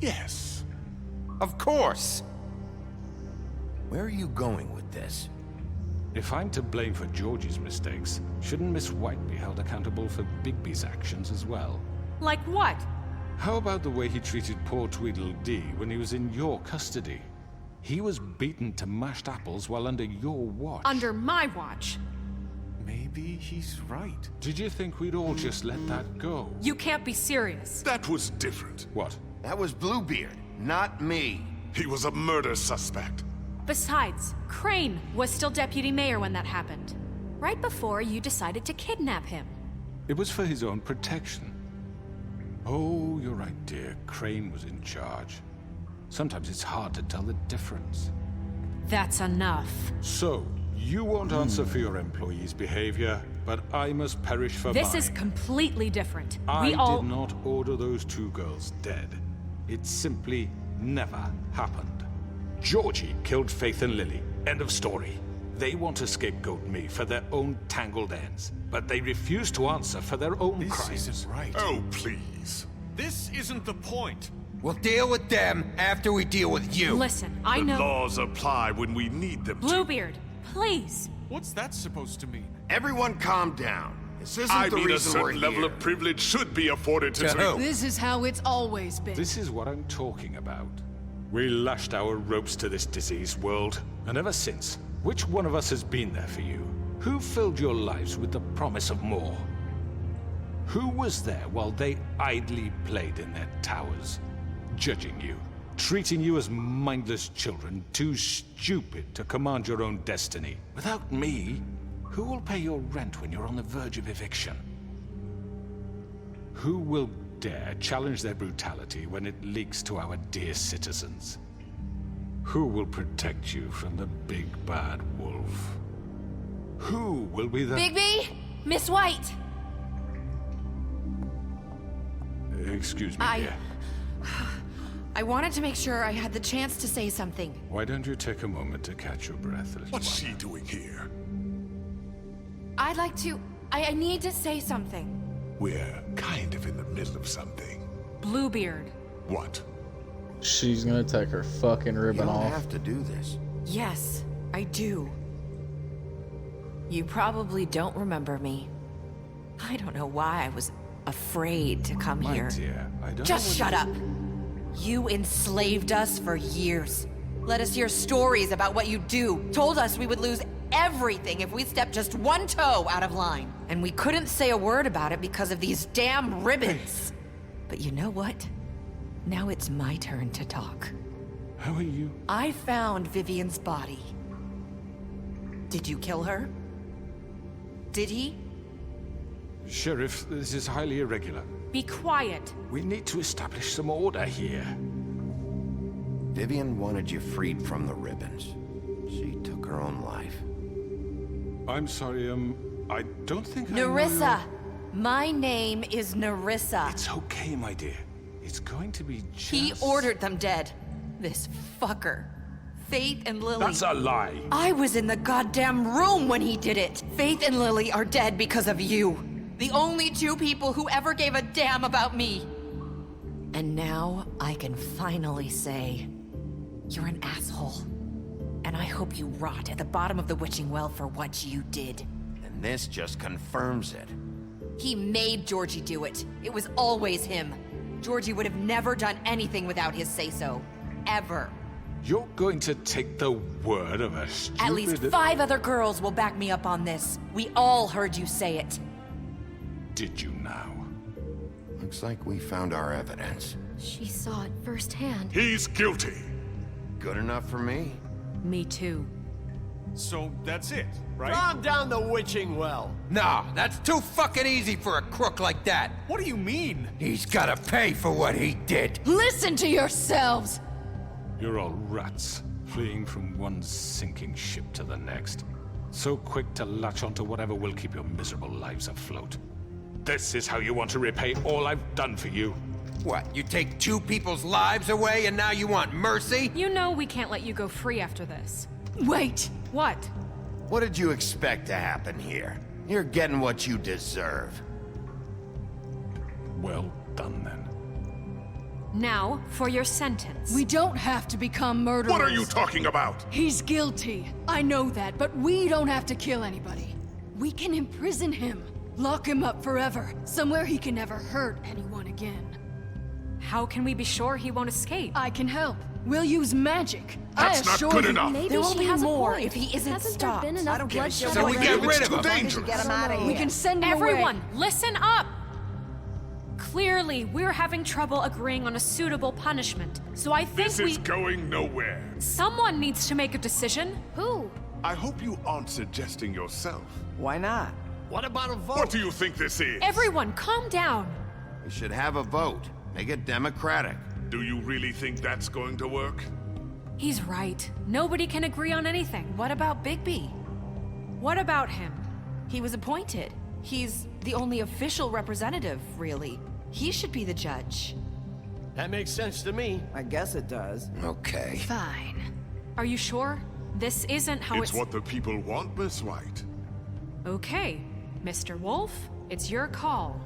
Speaker 15: Yes.
Speaker 3: Of course! Where are you going with this?
Speaker 8: If I'm to blame for Georgie's mistakes, shouldn't Miss White be held accountable for Bigby's actions as well?
Speaker 4: Like what?
Speaker 8: How about the way he treated poor Tweedledee when he was in your custody? He was beaten to mashed apples while under your watch.
Speaker 4: Under my watch.
Speaker 14: Maybe he's right.
Speaker 8: Did you think we'd all just let that go?
Speaker 4: You can't be serious.
Speaker 15: That was different.
Speaker 8: What?
Speaker 3: That was Bluebeard, not me.
Speaker 15: He was a murder suspect.
Speaker 4: Besides, Crane was still deputy mayor when that happened. Right before you decided to kidnap him.
Speaker 8: It was for his own protection. Oh, you're right, dear. Crane was in charge. Sometimes it's hard to tell the difference.
Speaker 4: That's enough.
Speaker 8: So, you won't answer for your employees' behavior, but I must perish for mine.
Speaker 4: This is completely different.
Speaker 8: I
Speaker 4: We all...
Speaker 8: did not order those two girls dead. It simply never happened. Georgie killed Faith and Lily. End of story. They want to scapegoat me for their own tangled ends, but they refuse to answer for their own crimes.
Speaker 14: This isn't right.
Speaker 15: Oh, please.
Speaker 14: This isn't the point.
Speaker 3: We'll deal with them after we deal with you.
Speaker 4: Listen, I
Speaker 15: The
Speaker 4: know...
Speaker 15: laws apply when we need them to.
Speaker 4: Bluebeard, please.
Speaker 14: What's that supposed to mean?
Speaker 3: Everyone calm down. This isn't
Speaker 15: I
Speaker 3: the
Speaker 15: mean, a
Speaker 3: reason we're
Speaker 15: certain level
Speaker 3: here.
Speaker 15: of privilege should be afforded to...
Speaker 3: who?
Speaker 2: This is how it's always been.
Speaker 8: This is what I'm talking about. We lashed our ropes to this diseased world, and ever since, which one of us has been there for you? Who filled your lives with the promise of more? Who was there while they idly played in their towers, judging you, treating you as mindless children, too stupid to command your own destiny. Without me, who will pay your rent when you're on the verge of eviction? Who will dare challenge their brutality when it leaks to our dear citizens? Who will protect you from the big bad wolf? Who will be the—
Speaker 4: Bigby! Miss White!
Speaker 8: Excuse me, dear.
Speaker 4: I wanted to make sure I had the chance to say something.
Speaker 8: Why don't you take a moment to catch your breath, little
Speaker 15: What's she doing here?
Speaker 4: I'd like to... I need to say something.
Speaker 15: We're kind of in the middle of something.
Speaker 4: Bluebeard.
Speaker 15: What?
Speaker 1: She's gonna take her fucking ribbon off.
Speaker 3: You don't have to do this.
Speaker 17: Yes, I do. You probably don't remember me. I don't know why I was afraid to come here.
Speaker 8: Dear, I don't
Speaker 17: Just shut up! You enslaved us for years. Let us hear stories about what you do. Told us we would lose everything if we stepped just one toe out of line. And we couldn't say a word about it because of these damn ribbons. But you know what? Now it's my turn to talk.
Speaker 8: How are you?
Speaker 17: I found Vivian's body. Did you kill her? Did he?
Speaker 8: Sheriff, this is highly irregular.
Speaker 4: Be quiet.
Speaker 8: We need to establish some order here.
Speaker 3: Vivian wanted you freed from the ribbons. She took her own life.
Speaker 8: I'm sorry, I don't think
Speaker 17: Nerissa! My name is Nerissa.
Speaker 8: It's okay, my dear. It's going to be just...
Speaker 17: He ordered them dead. This fucker. Faith and Lily.
Speaker 8: That's a lie.
Speaker 17: I was in the goddamn room when he did it. Faith and Lily are dead because of you. The only two people who ever gave a damn about me. And now I can finally say, you're an asshole. And I hope you rot at the bottom of the witching well for what you did.
Speaker 3: And this just confirms it.
Speaker 17: He made Georgie do it. It was always him. Georgie would have never done anything without his say-so. Ever.
Speaker 8: You're going to take the word of a stupid...
Speaker 17: At least 5 other girls will back me up on this. We all heard you say it.
Speaker 8: Did you now?
Speaker 3: Looks like we found our evidence.
Speaker 16: She saw it firsthand.
Speaker 15: He's guilty.
Speaker 3: Good enough for me.
Speaker 17: Me too.
Speaker 14: So that's it, right?
Speaker 18: Calm down the witching well.
Speaker 10: Nah, that's too fucking easy for a crook like that.
Speaker 14: What do you mean?
Speaker 10: He's gotta pay for what he did.
Speaker 2: Listen to yourselves!
Speaker 8: You're all rats, fleeing from one sinking ship to the next. So quick to latch onto whatever will keep your miserable lives afloat. This is how you want to repay all I've done for you?
Speaker 10: What, you take 2 people's lives away and now you want mercy?
Speaker 4: You know we can't let you go free after this.
Speaker 2: Wait!
Speaker 4: What?
Speaker 3: What did you expect to happen here? You're getting what you deserve.
Speaker 8: Well done, then.
Speaker 4: Now, for your sentence.
Speaker 2: We don't have to become murderers.
Speaker 15: What are you talking about?
Speaker 2: He's guilty. I know that, but we don't have to kill anybody. We can imprison him. Lock him up forever. Somewhere he can never hurt anyone again.
Speaker 4: How can we be sure he won't escape?
Speaker 2: I can help. We'll use magic.
Speaker 15: That's not good enough.
Speaker 16: Maybe
Speaker 17: There will
Speaker 16: she
Speaker 17: be
Speaker 16: has
Speaker 17: more
Speaker 16: a point.
Speaker 17: if he isn't
Speaker 16: Hasn't
Speaker 17: stopped.
Speaker 16: there been enough
Speaker 17: I don't give a
Speaker 16: bloodshed
Speaker 17: shit.
Speaker 10: So we
Speaker 16: already?
Speaker 10: get rid of him.
Speaker 3: Dangerous.
Speaker 5: Get him out of here.
Speaker 2: We can send him
Speaker 4: Everyone,
Speaker 2: away.
Speaker 4: listen up! Clearly, we're having trouble agreeing on a suitable punishment. So I think
Speaker 15: This is going nowhere.
Speaker 4: Someone needs to make a decision.
Speaker 16: Who?
Speaker 15: I hope you aren't suggesting yourself.
Speaker 5: Why not?
Speaker 18: What about a vote?
Speaker 15: What do you think this is?
Speaker 4: Everyone, calm down.
Speaker 3: We should have a vote. Make it democratic.
Speaker 15: Do you really think that's going to work?
Speaker 4: He's right. Nobody can agree on anything.
Speaker 17: What about Bigby?
Speaker 4: What about him?
Speaker 17: He was appointed. He's the only official representative, really. He should be the judge.
Speaker 18: That makes sense to me.
Speaker 5: I guess it does.
Speaker 3: Okay.
Speaker 2: Fine.
Speaker 4: Are you sure? This isn't how
Speaker 15: It's what the people want, Miss White.
Speaker 4: Okay, Mr. Wolf, it's your call.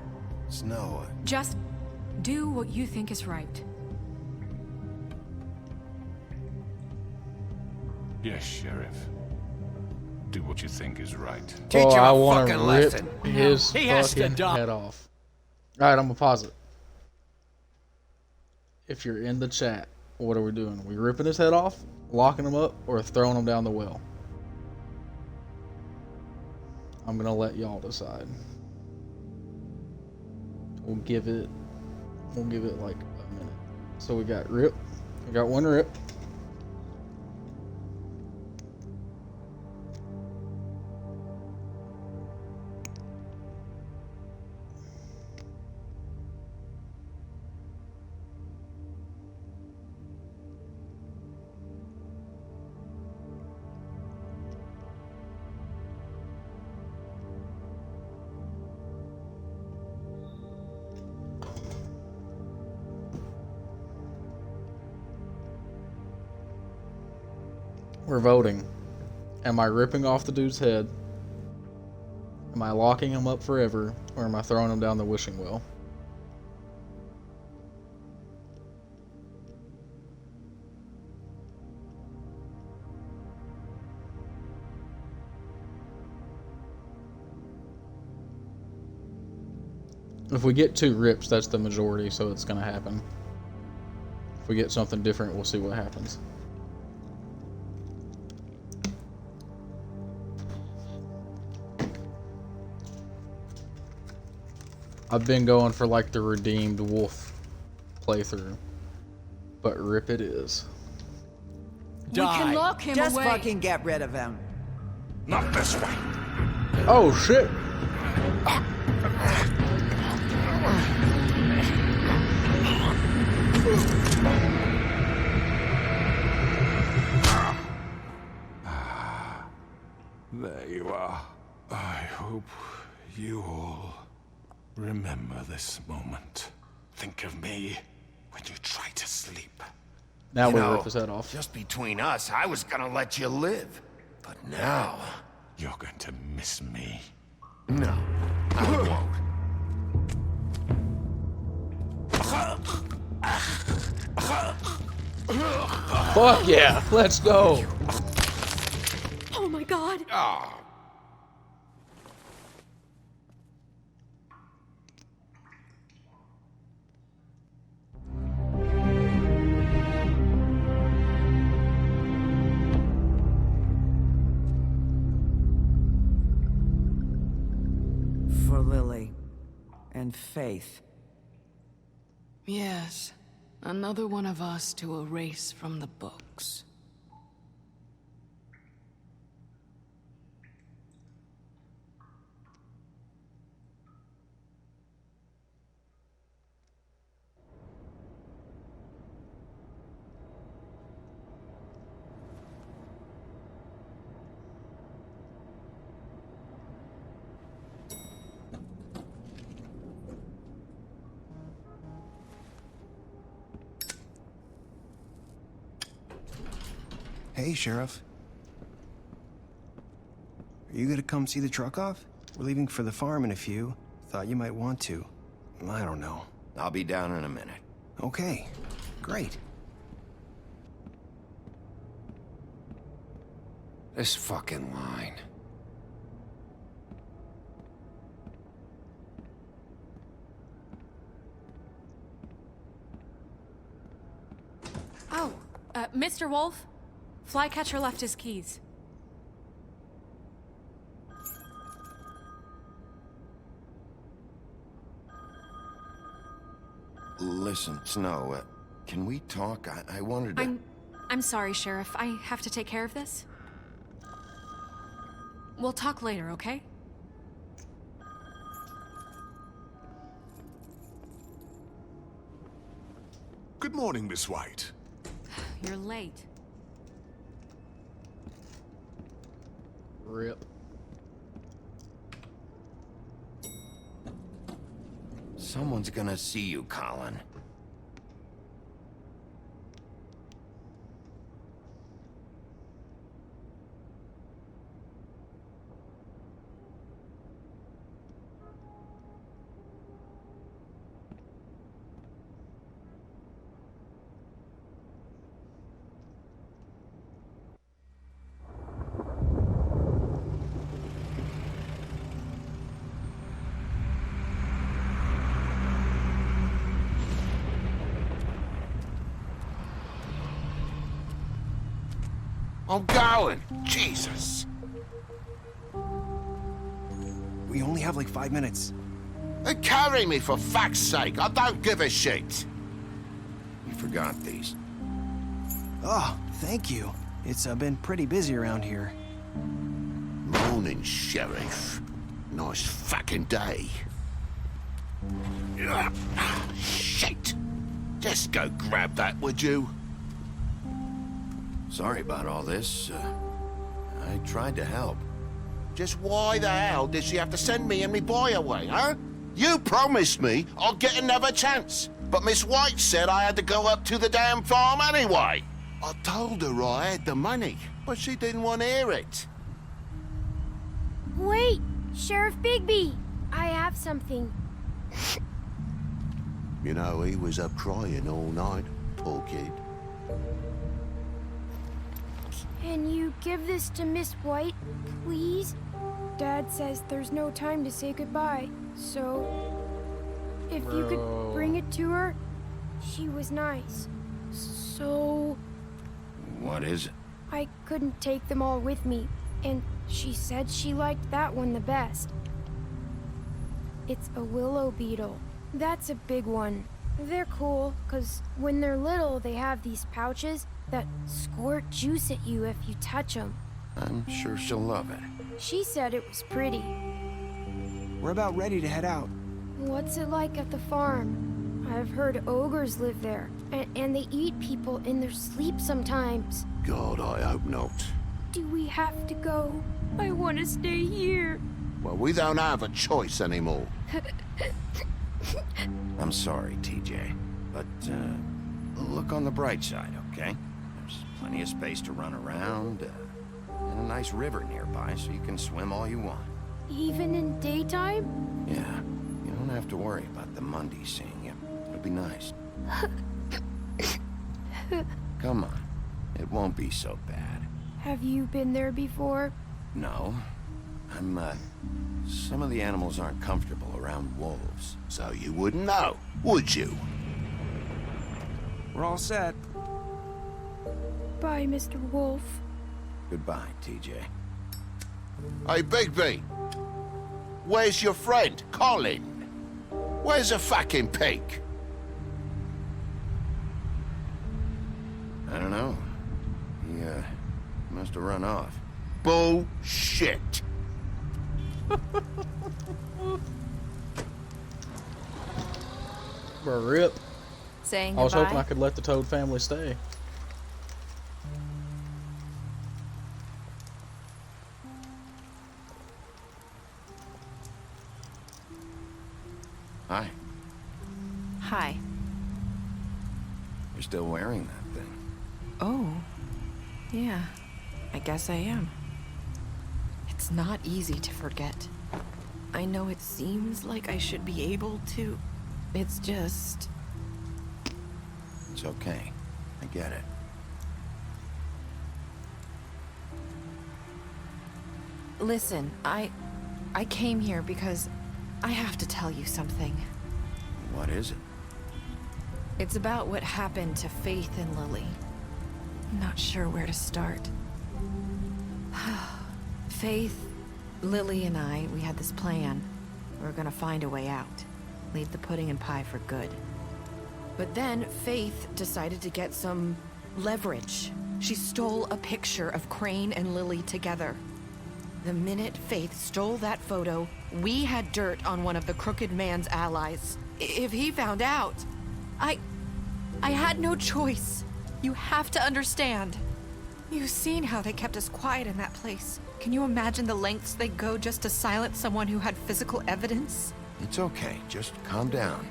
Speaker 3: Snow.
Speaker 4: Just do what you think is right.
Speaker 8: Yes, Sheriff. Do what you think is right.
Speaker 10: Teach
Speaker 1: Oh,
Speaker 10: him
Speaker 1: I
Speaker 10: a
Speaker 1: want to
Speaker 10: fucking
Speaker 1: rip
Speaker 10: lesson.
Speaker 1: his
Speaker 18: He has to
Speaker 1: fucking
Speaker 18: die.
Speaker 1: head off. All right, I'm gonna pause it. If you're in the chat, what are we doing? Are we ripping his head off, locking him up, or throwing him down the well? I'm gonna let y'all decide. We'll give it like a minute. So we got rip, I got one rip. We're voting. Am I ripping off the dude's head? Am I locking him up forever? Or am I throwing him down the wishing well? If we get 2 rips, that's the majority, so it's gonna happen. If we get something different, we'll see what happens. I've been going for like the redeemed wolf playthrough, but rip it is.
Speaker 5: We can lock him Just away. Fucking get rid of him.
Speaker 15: Not this way.
Speaker 1: Oh shit!
Speaker 8: There you are. I hope you all remember this moment.
Speaker 15: Think of me when you try to sleep.
Speaker 1: Now we'll rip his head off.
Speaker 3: Just between us, I was gonna let you live. But now...
Speaker 8: You're going to miss me.
Speaker 3: No, I won't.
Speaker 1: Fuck yeah, let's go.
Speaker 4: Oh my god.
Speaker 3: Oh.
Speaker 5: For Lily and Faith.
Speaker 2: Yes, another one of us to erase from the books.
Speaker 19: Hey, Sheriff. Are you gonna come see the truck off? We're leaving for the farm in a few. Thought you might want to. I don't know.
Speaker 3: I'll be down in a minute.
Speaker 19: Okay, great.
Speaker 3: This fucking line.
Speaker 4: Oh, Mr. Wolf? Flycatcher left his keys.
Speaker 3: Listen, Snow, can we talk? I wanted to...
Speaker 4: I'm sorry, Sheriff. I have to take care of this. We'll talk later, okay?
Speaker 15: Good morning, Miss White.
Speaker 4: You're late.
Speaker 1: Rip.
Speaker 3: Someone's gonna see you, Colin. I'm going. Jesus.
Speaker 19: We only have like 5 minutes.
Speaker 3: Carry me, for fuck's sake. I don't give a shit. You forgot these.
Speaker 19: Oh, thank you. It's been pretty busy around here.
Speaker 3: Morning, Sheriff. Nice fucking day. Ugh, shit! Just go grab that, would you? Sorry about all this. I tried to help.
Speaker 10: Just why the hell did she have to send me and me boy away, huh? You promised me I'd get another chance, but Miss White said I had to go up to the damn farm anyway. I told her I had the money, but she didn't want to hear it.
Speaker 16: Wait, Sheriff Bigby! I have something.
Speaker 3: You know, he was up crying all night, poor kid.
Speaker 16: Can you give this to Miss White, please? Dad says there's no time to say goodbye, so if you could bring it to her, she was nice. So
Speaker 3: What is it?
Speaker 16: I couldn't take them all with me, and she said she liked that one the best. It's a willow beetle. That's a big one. They're cool, 'cause when they're little, they have these pouches that squirt juice at you if you touch them.
Speaker 3: I'm sure she'll love it.
Speaker 16: She said it was pretty.
Speaker 19: We're about ready to head out.
Speaker 16: What's it like at the farm? I've heard ogres live there, and they eat people in their sleep sometimes.
Speaker 3: God, I hope not.
Speaker 16: Do we have to go? I want to stay here.
Speaker 10: Well, we don't have a choice anymore.
Speaker 3: I'm sorry, TJ, but look on the bright side, okay? There's plenty of space to run around, and a nice river nearby so you can swim all you want.
Speaker 16: Even in daytime?
Speaker 3: Yeah, you don't have to worry about the Mundy seeing you. It'll be nice. Come on, it won't be so bad.
Speaker 16: Have you been there before?
Speaker 3: No, some of the animals aren't comfortable around wolves.
Speaker 10: So you wouldn't know, would you?
Speaker 19: We're all set.
Speaker 16: Bye, Mr. Wolf.
Speaker 3: Goodbye, TJ.
Speaker 10: Hey, Bigby. Where's your friend, Colin? Where's the fucking pig?
Speaker 3: I don't know. He, must have run off.
Speaker 10: Bullshit.
Speaker 1: Rip.
Speaker 4: Saying
Speaker 1: I was hoping
Speaker 4: goodbye?
Speaker 1: I could let the Toad family stay.
Speaker 3: Hi.
Speaker 17: Hi.
Speaker 3: You're still wearing that thing.
Speaker 17: Oh. Yeah. I guess I am. It's not easy to forget. I know it seems like I should be able to. It's just...
Speaker 3: It's okay. I get it.
Speaker 17: Listen, I came here because I have to tell you something.
Speaker 3: What is it?
Speaker 17: It's about what happened to Faith and Lily. I'm not sure where to start. Faith, Lily, and I, we had this plan. We were gonna find a way out. Leave the pudding and pie for good. But then Faith decided to get some leverage. She stole a picture of Crane and Lily together. The minute Faith stole that photo, we had dirt on one of the Crooked Man's allies. If he found out, I had no choice. You have to understand. You've seen how they kept us quiet in that place. Can you imagine the lengths they go just to silence someone who had physical evidence?
Speaker 3: It's okay. Just calm down.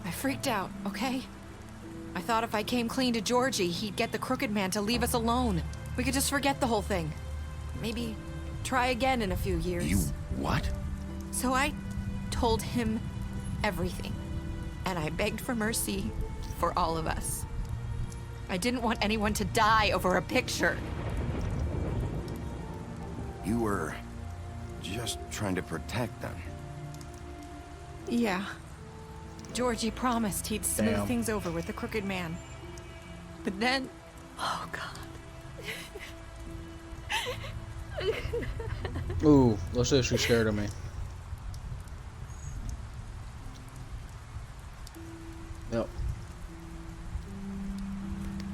Speaker 17: I freaked out, okay? I thought if I came clean to Georgie, he'd get the Crooked Man to leave us alone. We could just forget the whole thing. Maybe try again in a few years.
Speaker 3: You what?
Speaker 17: So I told him everything. And I begged for mercy for all of us. I didn't want anyone to die over a picture.
Speaker 3: You were just trying to protect them.
Speaker 17: Yeah. Georgie promised he'd smooth
Speaker 1: Damn.
Speaker 17: things over with the Crooked Man. But then... Oh, God.
Speaker 1: Ooh, let's say she's scared of me.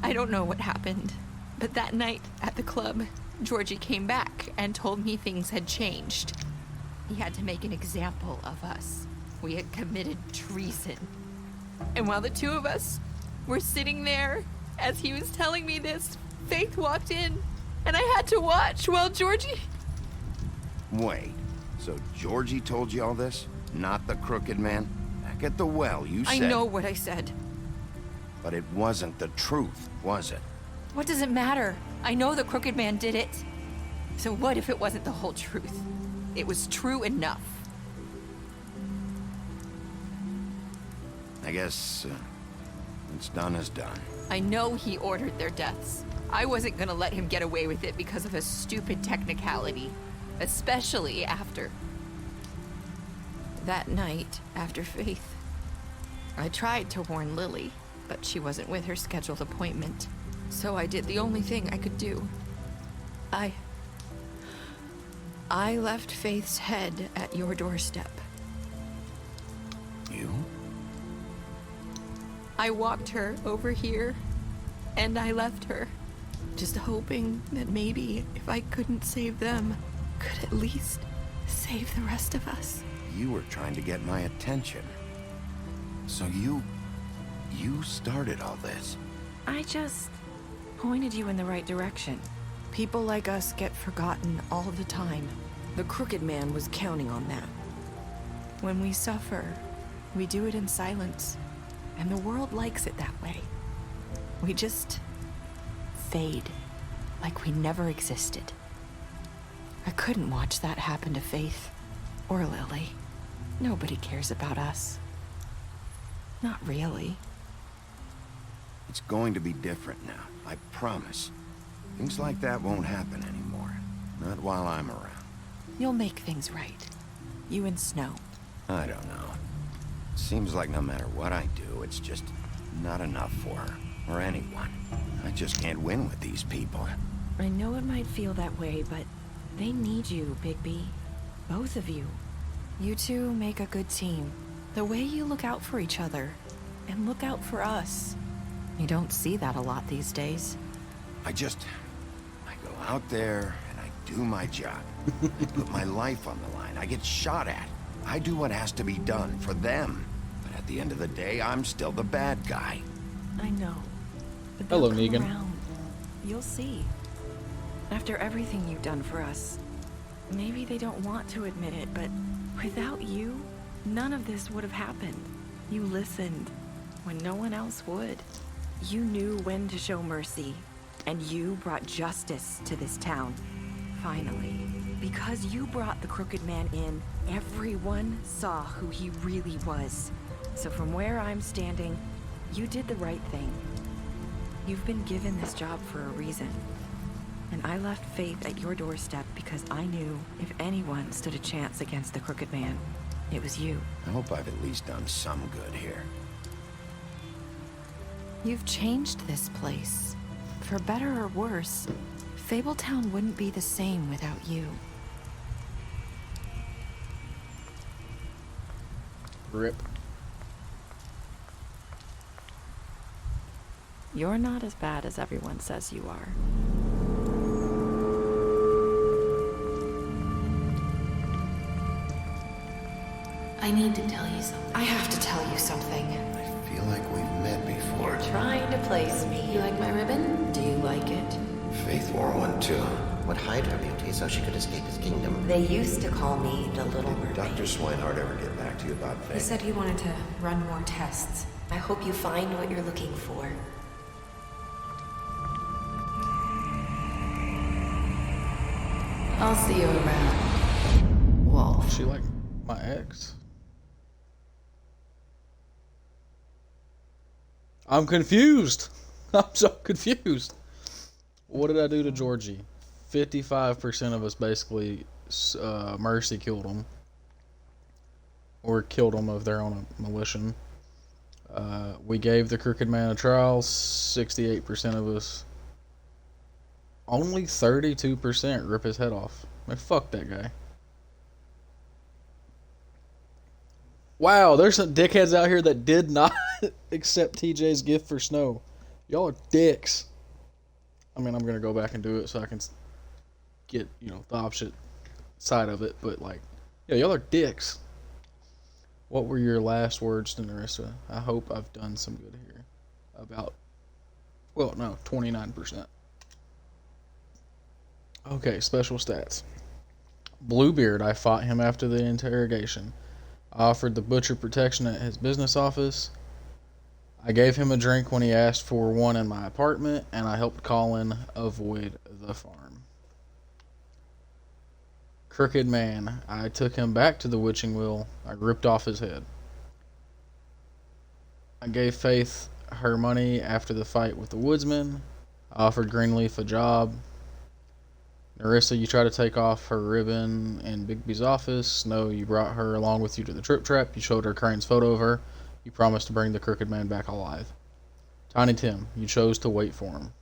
Speaker 17: I don't
Speaker 20: don't know what happened, but that night at the club, Georgie came back and told me things had changed. He had to make an example of us. We had committed treason. And while the two of us were sitting there, as he was telling me this, Faith walked in, and I had to watch while Georgie...
Speaker 3: Wait, so Georgie told you all this? Not the crooked man? Back at the well, you said...
Speaker 20: I know what I said.
Speaker 3: But it wasn't the truth, was it?
Speaker 20: What does it matter? I know the crooked man did it. So what if it wasn't the whole truth? It was true enough.
Speaker 3: I guess, what's done is done.
Speaker 20: I know he ordered their deaths. I wasn't gonna let him get away with it because of a stupid technicality. Especially after... that night, after Faith. I tried to warn Lily, but she wasn't with her scheduled appointment. So I did the only thing I could do. I left Faith's head at your doorstep.
Speaker 3: You?
Speaker 20: I walked her over here, and I left her. Just hoping that maybe if I couldn't save them, could at least save the rest of us.
Speaker 3: You were trying to get my attention. So you started all this.
Speaker 20: I just pointed you in the right direction. People like us get forgotten all the time. The crooked man was counting on that. When we suffer, we do it in silence, and the world likes it that way. We just fade, like we never existed. I couldn't watch that happen to Faith or Lily. Nobody cares about us. Not really.
Speaker 3: It's going to be different now, I promise. Things like that won't happen anymore. Not while I'm around.
Speaker 20: You'll make things right. You and Snow.
Speaker 3: I don't know. Seems like no matter what I do, it's just not enough for her, or anyone. I just can't win with these people.
Speaker 20: I know it might feel that way, but they need you, Bigby. Both of you. You two make a good team. The way you look out for each other, and look out for us. You don't see that a lot these days.
Speaker 3: I go out there, and I do my job. I put my life on the line. I get shot at. I do what has to be done for them. But at the end of the day, I'm still the bad guy.
Speaker 20: I know. But
Speaker 1: Hello,
Speaker 20: they'll come
Speaker 1: Negan.
Speaker 20: around. You'll see. After everything you've done for us, maybe they don't want to admit it, but without you, none of this would have happened. You listened when no one else would. You knew when to show mercy, and you brought justice to this town. Finally. Because you brought the crooked man in, everyone saw who he really was. So from where I'm standing, you did the right thing. You've been given this job for a reason. And I left Faith at your doorstep because I knew if anyone stood a chance against the crooked man, it was you.
Speaker 3: I hope I've at least done some good here.
Speaker 20: You've changed this place. For better or worse, Fabletown wouldn't be the same without you.
Speaker 1: Rip.
Speaker 20: You're not as bad as everyone says you are.
Speaker 21: I need to tell you something.
Speaker 20: I have to tell you something.
Speaker 3: I feel like we've met before.
Speaker 21: You're trying to place me. You like my ribbon? Do you like it?
Speaker 22: Faith wore one too. Would hide her beauty so she could escape his kingdom.
Speaker 21: They used to call me the Little Mermaid.
Speaker 22: Dr. Swinehart ever get back to you about Faith?
Speaker 21: He said he wanted to run more tests. I hope you find what you're looking for. I'll see you around, Wolf.
Speaker 1: She like my ex? I'm confused. I'm so confused. What did I do to Georgie? 55% of us basically mercy killed him. Or killed him of their own volition. We gave the crooked man a trial. 68% of us. Only 32% rip his head off. Man, fuck that guy. Wow, there's some dickheads out here that did not accept TJ's gift for Snow. Y'all are dicks. I mean, I'm gonna go back and do it so I can get, you know, the opposite side of it. But like, yeah, y'all are dicks. What were your last words to Narissa? I hope I've done some good here. About, well, no, 29%. Okay, special stats. Bluebeard, I fought him after the interrogation. I offered the butcher protection at his business office. I gave him a drink when he asked for one in my apartment, and I helped Colin avoid the farm. Crooked Man, I took him back to the witching wheel. I ripped off his head. I gave Faith her money after the fight with the woodsman. I offered Greenleaf a job. Narissa, you tried to take off her ribbon in Bigby's office. Snow, you brought her along with you to the trip trap. You showed her Crane's photo of her. You promised to bring the Crooked Man back alive. Tiny Tim, you chose to wait for him.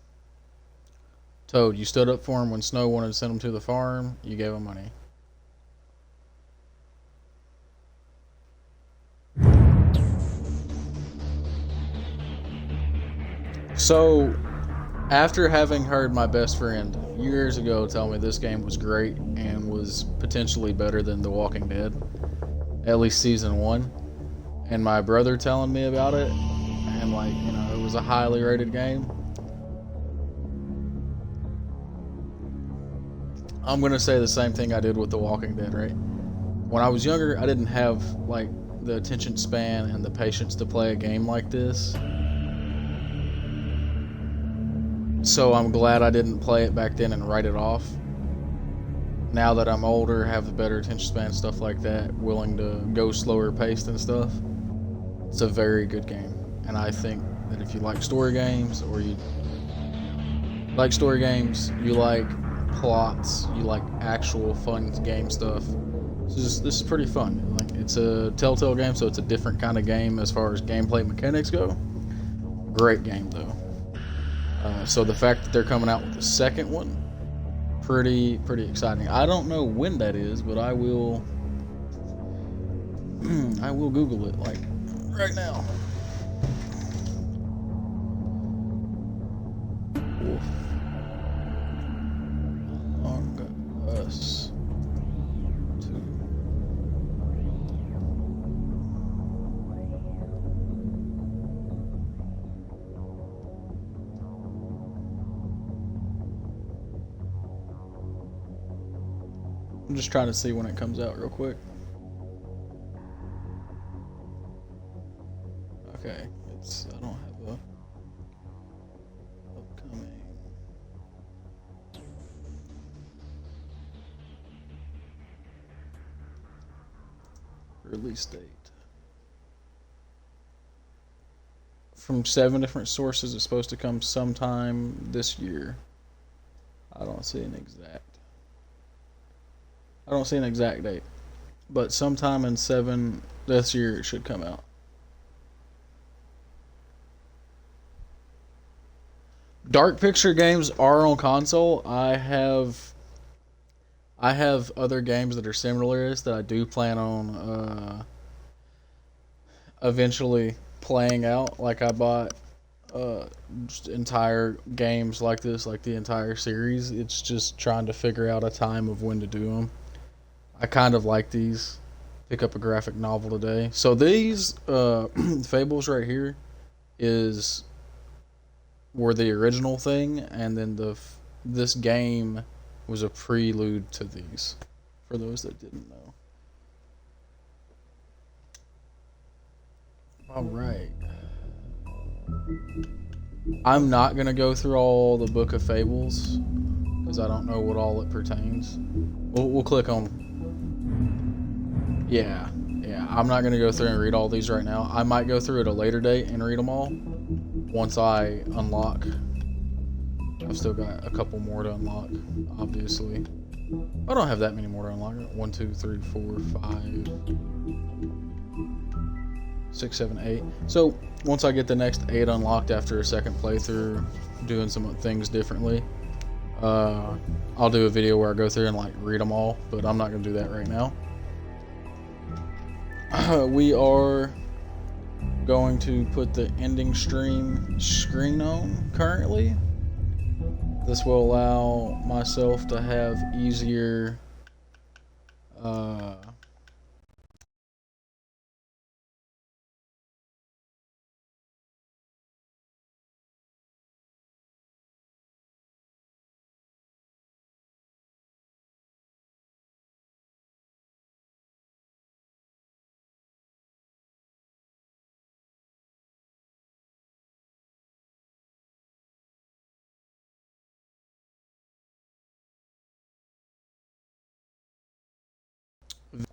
Speaker 1: Toad, you stood up for him when Snow wanted to send him to the farm. You gave him money. So, after having heard my best friend years ago tell me this game was great and was potentially better than The Walking Dead, at least season 1, and my brother telling me about it, and like, you know, it was a highly rated game, I'm gonna say the same thing I did with The Walking Dead, right? When I was younger, I didn't have like the attention span and the patience to play a game like this. So I'm glad I didn't play it back then and write it off. Now that I'm older, have a better attention span, stuff like that, willing to go slower paced and stuff, it's a very good game. And I think that if you like story games, or you like story games, you like plots, you like actual fun game stuff, this is pretty fun. Like, it's a Telltale game, so it's a different kind of game as far as gameplay mechanics go. Great game though. So the fact that they're coming out with the second one, pretty exciting. I don't know when that is, but I will Google it like right now. Wolf Among Us 2. I'm just trying to see when it comes out real quick. Okay, I don't have a upcoming release date. From 7 different sources, it's supposed to come sometime this year. I don't see an exact date, but sometime in 7 this year it should come out. Dark Picture games are on console. I have other games that are similar to this that I do plan on eventually playing out. Like, I bought just entire games like this, like the entire series. It's just trying to figure out a time of when to do them. I kind of like these. Pick up a graphic novel today. So these Fables right here were the original thing, and then this game was a prelude to these, for those that didn't know. Alright. I'm not gonna go through all the Book of Fables, because I don't know what all it pertains. We'll click on... Yeah, I'm not gonna go through and read all these right now. I might go through at a later date and read them all once I unlock. I've still got a couple more to unlock, obviously. I don't have that many more to unlock. 1, 2, 3, 4, 5, 6, 7, 8. So once I get the next 8 unlocked after a second playthrough, doing some things differently, I'll do a video where I go through and like read them all, but I'm not gonna do that right now. We are going to put the ending screen on currently. This will allow myself to have easier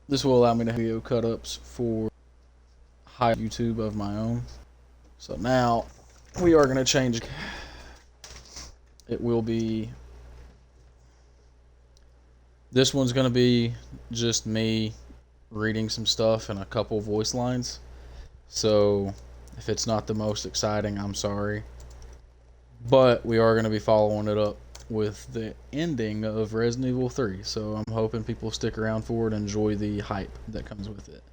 Speaker 1: this will allow me to have video cut-ups for high YouTube of my own. So now we are going to change. It will be, this one's going to be just me reading some stuff and a couple voice lines. So if it's not the most exciting, I'm sorry. But we are going to be following it up with the ending of Resident Evil 3. So I'm hoping people stick around for it and enjoy the hype that comes with it.